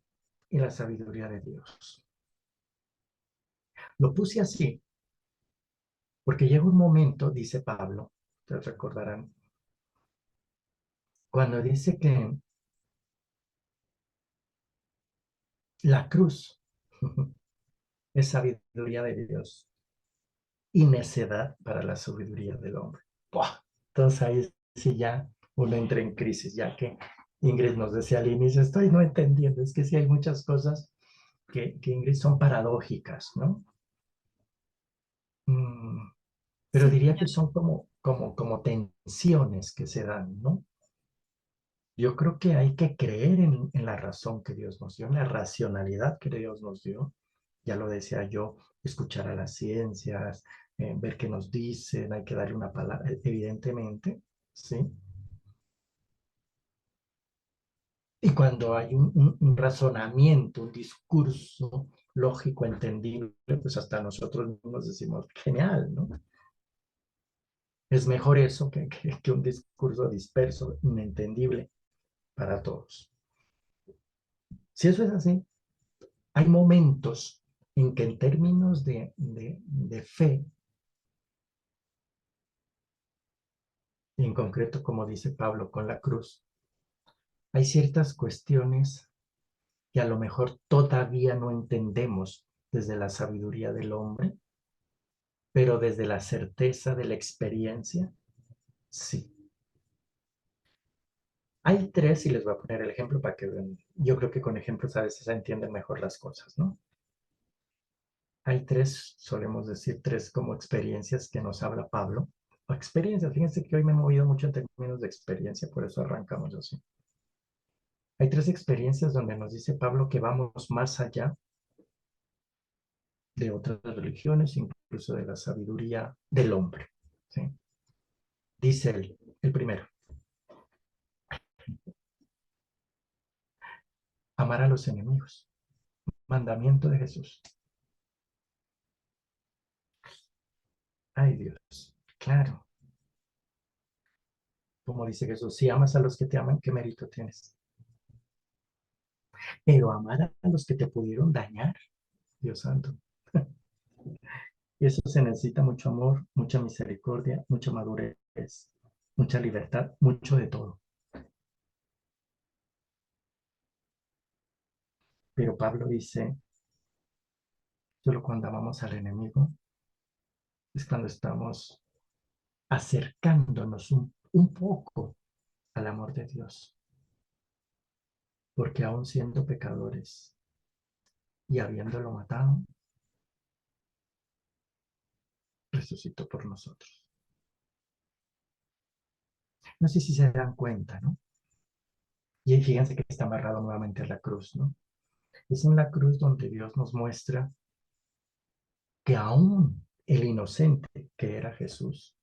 y la sabiduría de Dios. Lo puse así porque llega un momento, dice Pablo, ustedes recordarán, cuando dice que la cruz es sabiduría de Dios y necedad para la sabiduría del hombre. ¡Buah! Entonces ahí sí ya uno entra en crisis, ya que Ingrid nos decía al inicio, estoy no entendiendo, es que sí hay muchas cosas que Ingrid son paradójicas, ¿no? Pero Sí, diría que son como tensiones que se dan, ¿no? Yo creo que hay que creer en la razón que Dios nos dio, en la racionalidad que Dios nos dio. Ya lo decía yo, escuchar a las ciencias, ver qué nos dicen, hay que darle una palabra, evidentemente, ¿sí? Y cuando hay un razonamiento, un discurso lógico, entendible, pues hasta nosotros mismos decimos, genial, ¿no? Es mejor eso que un discurso disperso, inentendible para todos. Si eso es así, hay momentos en que en términos de fe, y en concreto, como dice Pablo con la cruz, hay ciertas cuestiones que a lo mejor todavía no entendemos desde la sabiduría del hombre, pero desde la certeza de la experiencia, sí. Hay tres, y les voy a poner el ejemplo para que vean. Yo creo que con ejemplos a veces se entienden mejor las cosas, ¿no? Hay tres, solemos decir, tres como experiencias que nos habla Pablo. O experiencias, fíjense que hoy me he movido mucho en términos de experiencia, por eso arrancamos así. Hay tres experiencias donde nos dice Pablo que vamos más allá de otras religiones, incluso de la sabiduría del hombre. ¿Sí? Dice el primero, amar a los enemigos, mandamiento de Jesús. Ay Dios, claro, como dice Jesús, si amas a los que te aman, ¿qué mérito tienes? Pero amar a los que te pudieron dañar, Dios santo. Y eso se necesita mucho amor, mucha misericordia, mucha madurez, mucha libertad, mucho de todo. Pero Pablo dice, solo cuando amamos al enemigo es cuando estamos acercándonos un poco al amor de Dios. Porque aún siendo pecadores y habiéndolo matado, resucitó por nosotros. No sé si se dan cuenta, ¿no? Y fíjense que está amarrado nuevamente a la cruz, ¿no? Es en la cruz donde Dios nos muestra que aún el inocente que era Jesús,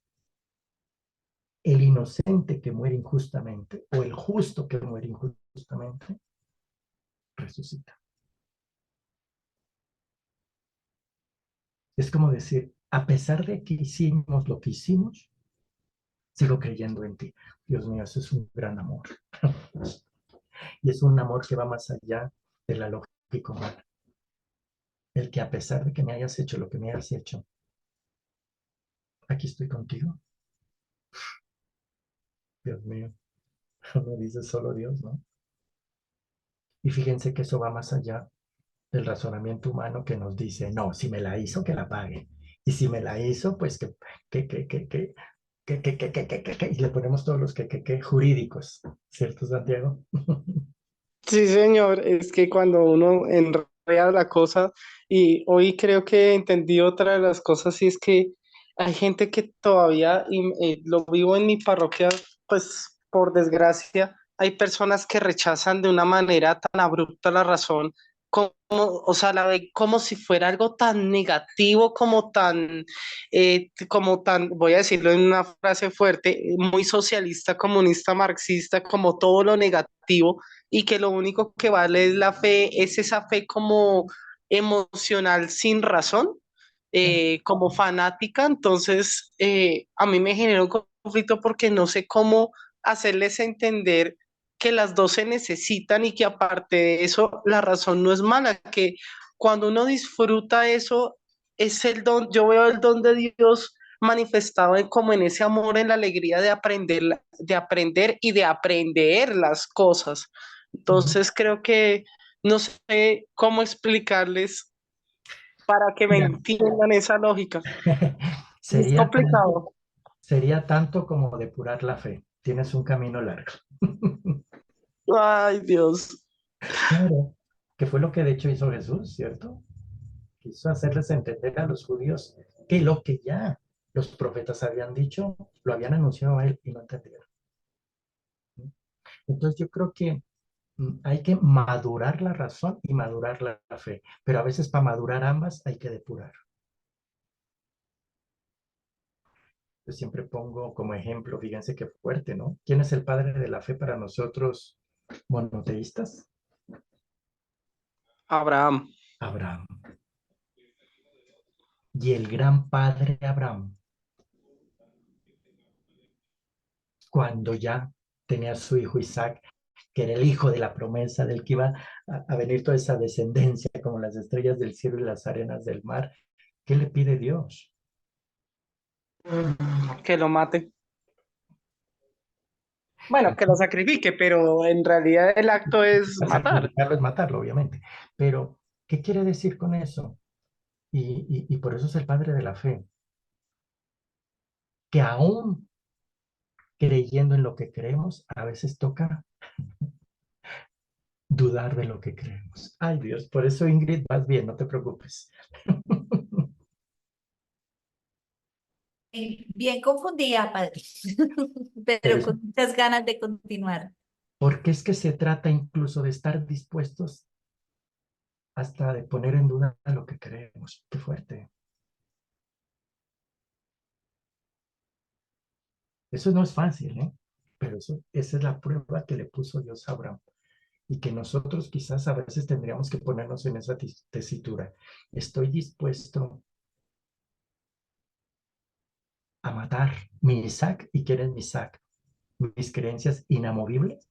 el inocente que muere injustamente o el justo que muere injustamente, resucita. Es como decir, a pesar de que hicimos lo que hicimos, sigo creyendo en ti. Dios mío, eso es un gran amor. Y es un amor que va más allá de la lógica humana. El que a pesar de que me hayas hecho lo que me hayas hecho, aquí estoy contigo. Dios mío, me dice solo Dios, ¿no? Y fíjense que eso va más allá del razonamiento humano que nos dice, no, si me la hizo, que la pague. Y si me la hizo, pues y le ponemos todos los que jurídicos, ¿cierto, Santiago? Sí, señor, es que cuando uno enreda la cosa, y hoy creo que entendí otra de las cosas, y es que hay gente que todavía, y lo vivo en mi parroquia, pues por desgracia, hay personas que rechazan de una manera tan abrupta la razón, como, o sea, la ve como si fuera algo tan negativo, como tan, voy a decirlo en una frase fuerte, muy socialista, comunista, marxista, como todo lo negativo y que lo único que vale es la fe, es esa fe como emocional sin razón, como fanática. Entonces, a mí me genera un conflicto porque no sé cómo hacerles entender que las dos se necesitan y que aparte de eso, la razón no es mala, que cuando uno disfruta eso, es el don, yo veo el don de Dios manifestado como en ese amor, en la alegría de aprender y de aprender las cosas. Entonces creo que no sé cómo explicarles para que me Mira, entiendan esa lógica. Es sería tanto, complicado. sería tanto como depurar la fe. Tienes un camino largo. Ay, Dios. Claro, que fue lo que de hecho hizo Jesús, ¿cierto? Quiso hacerles entender a los judíos que lo que ya los profetas habían dicho, lo habían anunciado a él y no entendieron. Entonces yo creo que hay que madurar la razón y madurar la fe, pero a veces para madurar ambas hay que depurar. Yo siempre pongo como ejemplo, fíjense qué fuerte, ¿no? ¿Quién es el padre de la fe para nosotros monoteístas? Abraham. Abraham. Y el gran padre Abraham, cuando ya tenía a su hijo Isaac, que era el hijo de la promesa del que iba a venir toda esa descendencia como las estrellas del cielo y las arenas del mar, ¿qué le pide Dios? Que lo mate. Bueno, que lo sacrifique, pero en realidad el acto es Al matar. sacrificarlo es matarlo, obviamente. Pero, ¿qué quiere decir con eso? Y por eso es el padre de la fe, que aún creyendo en lo que creemos, a veces toca dudar de lo que creemos. Ay, Dios, por eso Ingrid, vas bien, no te preocupes. Bien confundida, padre, Pero pero es con muchas ganas de continuar. porque es que se trata incluso de estar dispuestos hasta de poner en duda lo que creemos. Qué fuerte. Eso no es fácil, ¿eh? Pero esa es la prueba que le puso Dios a Abraham. Y que nosotros quizás a veces tendríamos que ponernos en esa tesitura. Estoy dispuesto a matar mi Isaac. ¿Y quién es mi Isaac? Mis creencias inamovibles.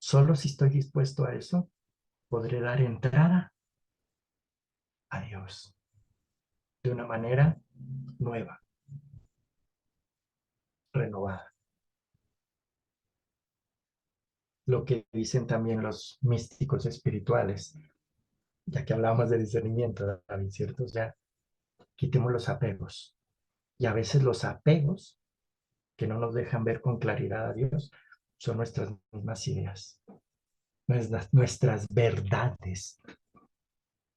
Solo si estoy dispuesto a eso, podré dar entrada a Dios de una manera nueva, renovada. Lo que dicen también los místicos espirituales, ya que hablábamos de discernimiento, David, ¿cierto? Ya quitemos los apegos. Y a veces los apegos que no nos dejan ver con claridad a Dios son nuestras mismas ideas, nuestras verdades.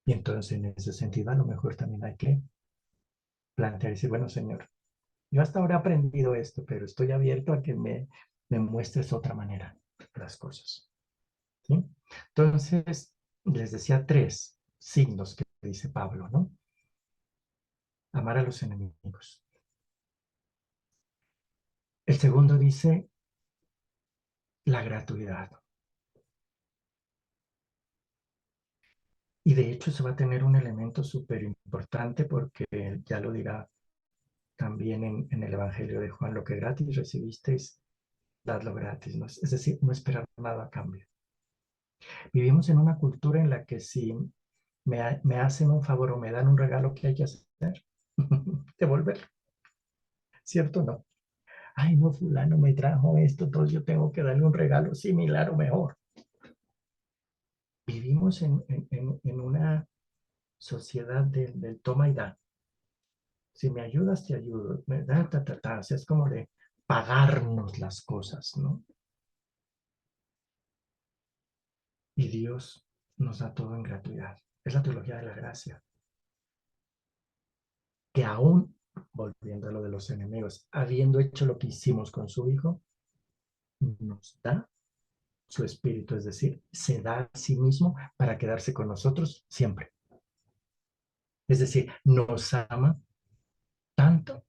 Y entonces en ese sentido a lo mejor también hay que plantear y decir, bueno, Señor, yo hasta ahora he aprendido esto, pero estoy abierto a que me muestres otra manera las cosas. ¿Sí? Entonces, les decía tres signos que dice Pablo, ¿no? Amar a los enemigos. El segundo dice la gratuidad. Y de hecho eso va a tener un elemento súper importante porque ya lo dirá también en el Evangelio de Juan, lo que gratis recibisteis, dadlo gratis, ¿no? Es decir, no esperar nada a cambio. Vivimos en una cultura en la que si me hacen un favor o me dan un regalo, ¿qué hay que hacer? Devolverlo, ¿cierto o no? Ay, no, fulano me trajo esto, entonces yo tengo que darle un regalo similar o mejor. Vivimos en una sociedad del toma y da. Si me ayudas, te ayudo. Me da, O sea, es como de pagarnos las cosas, ¿no? Y Dios nos da todo en gratuidad. Es la teología de la gracia. Que aún, volviendo a lo de los enemigos, habiendo hecho lo que hicimos con su Hijo, nos da su Espíritu, es decir, se da a sí mismo para quedarse con nosotros siempre. Es decir, nos ama tanto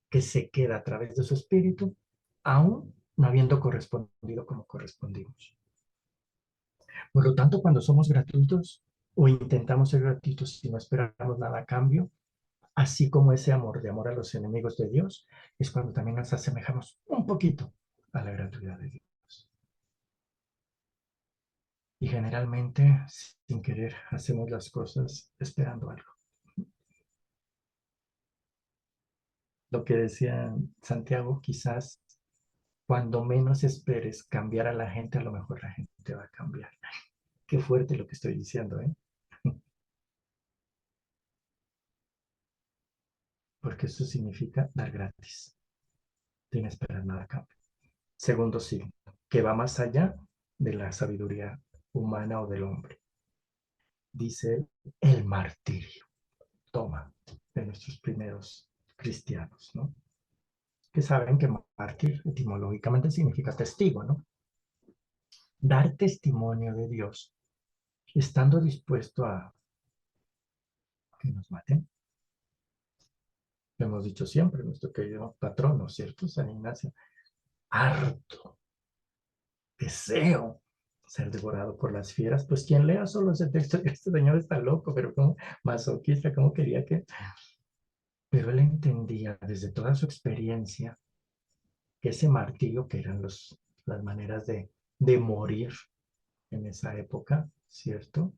que se queda a través de su Espíritu, aún no habiendo correspondido como correspondimos. Por lo tanto, cuando somos gratuitos o intentamos ser gratuitos y no esperamos nada a cambio, así como ese amor de amor a los enemigos de Dios, es cuando también nos asemejamos un poquito a la gratuidad de Dios. Y generalmente, sin querer, hacemos las cosas esperando algo. Lo que decía Santiago, quizás cuando menos esperes cambiar a la gente, a lo mejor la gente va a cambiar. Qué fuerte lo que estoy diciendo, ¿eh? Porque eso significa dar gratis, sin esperar nada a cambio. Segundo signo, que va más allá de la sabiduría humana o del hombre. Dice el martirio. Toma, de nuestros primeros cristianos, ¿no? Que saben que mártir etimológicamente significa testigo, ¿no? Dar testimonio de Dios, estando dispuesto a que nos maten. Lo hemos dicho siempre, nuestro querido patrono, ¿cierto? San Ignacio. Harto, deseo ser devorado por las fieras. Pues quien lea solo ese texto, este señor está loco, pero como masoquista, como quería que... Pero él entendía desde toda su experiencia que ese martirio, que eran las maneras de morir en esa época, ¿cierto?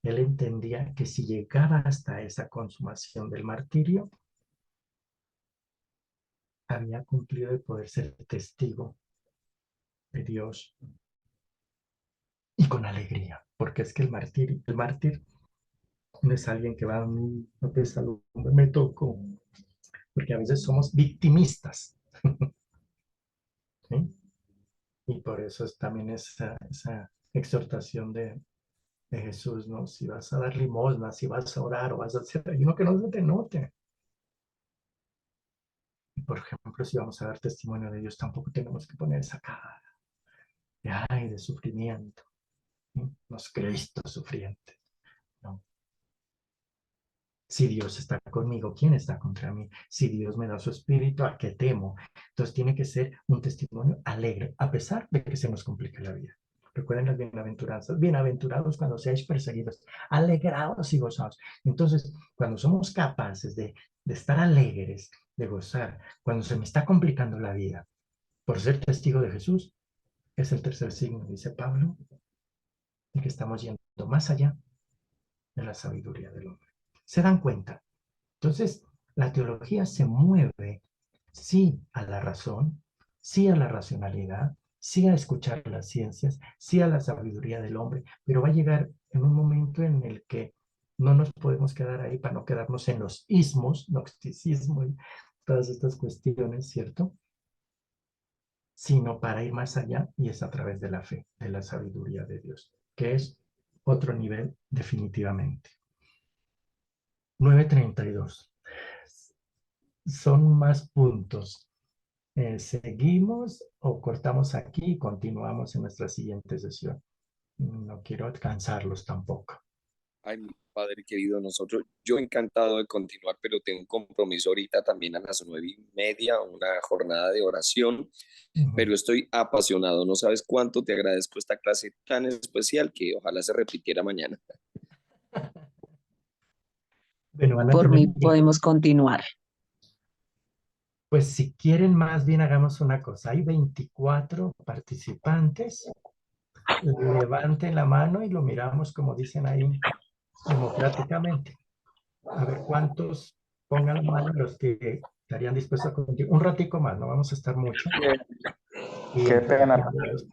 Él entendía que si llegaba hasta esa consumación del martirio, había cumplido el poder ser testigo de Dios y con alegría, porque es que el mártir no es alguien que va, no te saludo, me tocó, porque a veces somos victimistas, ¿sí? Y por eso es también esa exhortación de Jesús, ¿no? Si vas a dar limosna, si vas a orar o vas a hacer ayuno, que no se te note. Y por ejemplo, si vamos a dar testimonio de Dios, tampoco tenemos que poner esa cara de ay, de sufrimiento, ¿sí? Los Cristos sufrientes, ¿no? Si Dios está conmigo, ¿quién está contra mí? Si Dios me da su espíritu, ¿a qué temo? Entonces tiene que ser un testimonio alegre, a pesar de que se nos complique la vida. Recuerden las bienaventuranzas. Bienaventurados cuando seáis perseguidos, alegrados y gozados. Entonces, cuando somos capaces de estar alegres, de gozar, cuando se me está complicando la vida, por ser testigo de Jesús, es el tercer signo, dice Pablo, de que estamos yendo más allá de la sabiduría del hombre. ¿Se dan cuenta? Entonces, la teología se mueve, sí, a la razón, sí a la racionalidad, sí a escuchar las ciencias, sí a la sabiduría del hombre, pero va a llegar en un momento en el que no nos podemos quedar ahí para no quedarnos en los ismos, gnosticismo y todas estas cuestiones, ¿cierto? Sino para ir más allá y es a través de la fe, de la sabiduría de Dios, que es otro nivel definitivamente. 9:32. Son más puntos. ¿Seguimos o cortamos aquí y continuamos en nuestra siguiente sesión? No quiero cansarlos tampoco. Ay, mi padre querido, yo encantado de continuar, pero tengo un compromiso ahorita también a las 9:30, una jornada de oración, pero estoy apasionado. No sabes cuánto te agradezco esta clase tan especial que ojalá se repitiera mañana. Bueno, van a Por tener mí un tiempo. podemos continuar. Pues si quieren más bien hagamos una cosa. Hay 24 participantes. Levanten la mano y lo miramos como dicen ahí democráticamente. A ver cuántos pongan la mano los que estarían dispuestos a continuar. Un ratico más, no vamos a estar mucho. Y Qué entre pena. todos,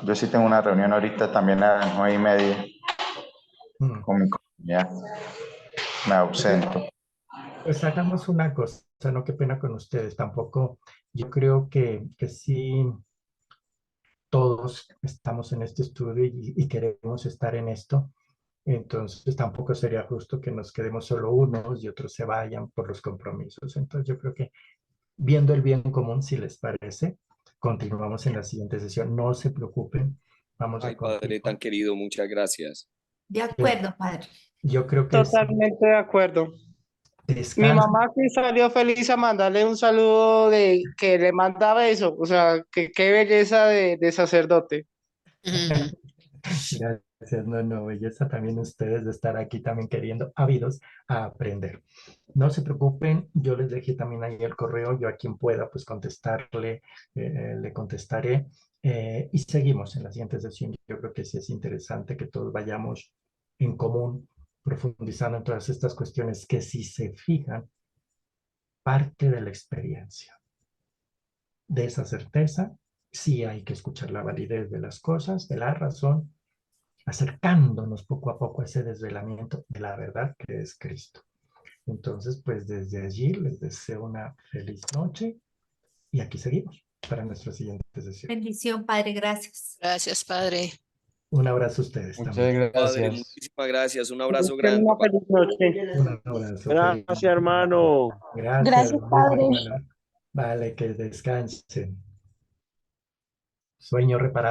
Yo sí tengo una reunión ahorita también a las 9:30 mm, con mi comunidad. Me ausento. pues hagamos una cosa, no, qué pena con ustedes, tampoco. Yo creo que sí, todos estamos en este estudio y queremos estar en esto. Entonces tampoco sería justo que nos quedemos solo unos y otros se vayan por los compromisos. Entonces yo creo que viendo el bien común, si les parece, continuamos en la siguiente sesión. No se preocupen, vamos a Ay, Padre tan continuar. querido, muchas gracias. De acuerdo, padre. Yo creo que Totalmente de acuerdo. Mi descansen. mamá sí salió feliz a mandarle un saludo de que le mandaba eso, o sea, que qué belleza de sacerdote. Gracias, no, belleza también ustedes de estar aquí también queriendo, ávidos a aprender. No se preocupen, yo les dejé también ahí el correo, yo a quien pueda pues contestarle, le contestaré y seguimos en la siguiente sesión. Yo creo que sí es interesante que todos vayamos en común profundizando en todas estas cuestiones que si se fijan, parte de la experiencia, de esa certeza, sí hay que escuchar la validez de las cosas, de la razón, acercándonos poco a poco a ese desvelamiento de la verdad que es Cristo. Entonces, pues desde allí les deseo una feliz noche y aquí seguimos para nuestra siguiente sesión. Bendición, padre, gracias. Gracias, Padre. Un abrazo a ustedes Muchas también. Padre, gracias. muchísimas gracias. Un abrazo Tengan grande. una feliz noche. Un abrazo. Gracias, hermano. Gracias. Gracias, muy padre. buena. Vale, que descansen. Sueño reparado.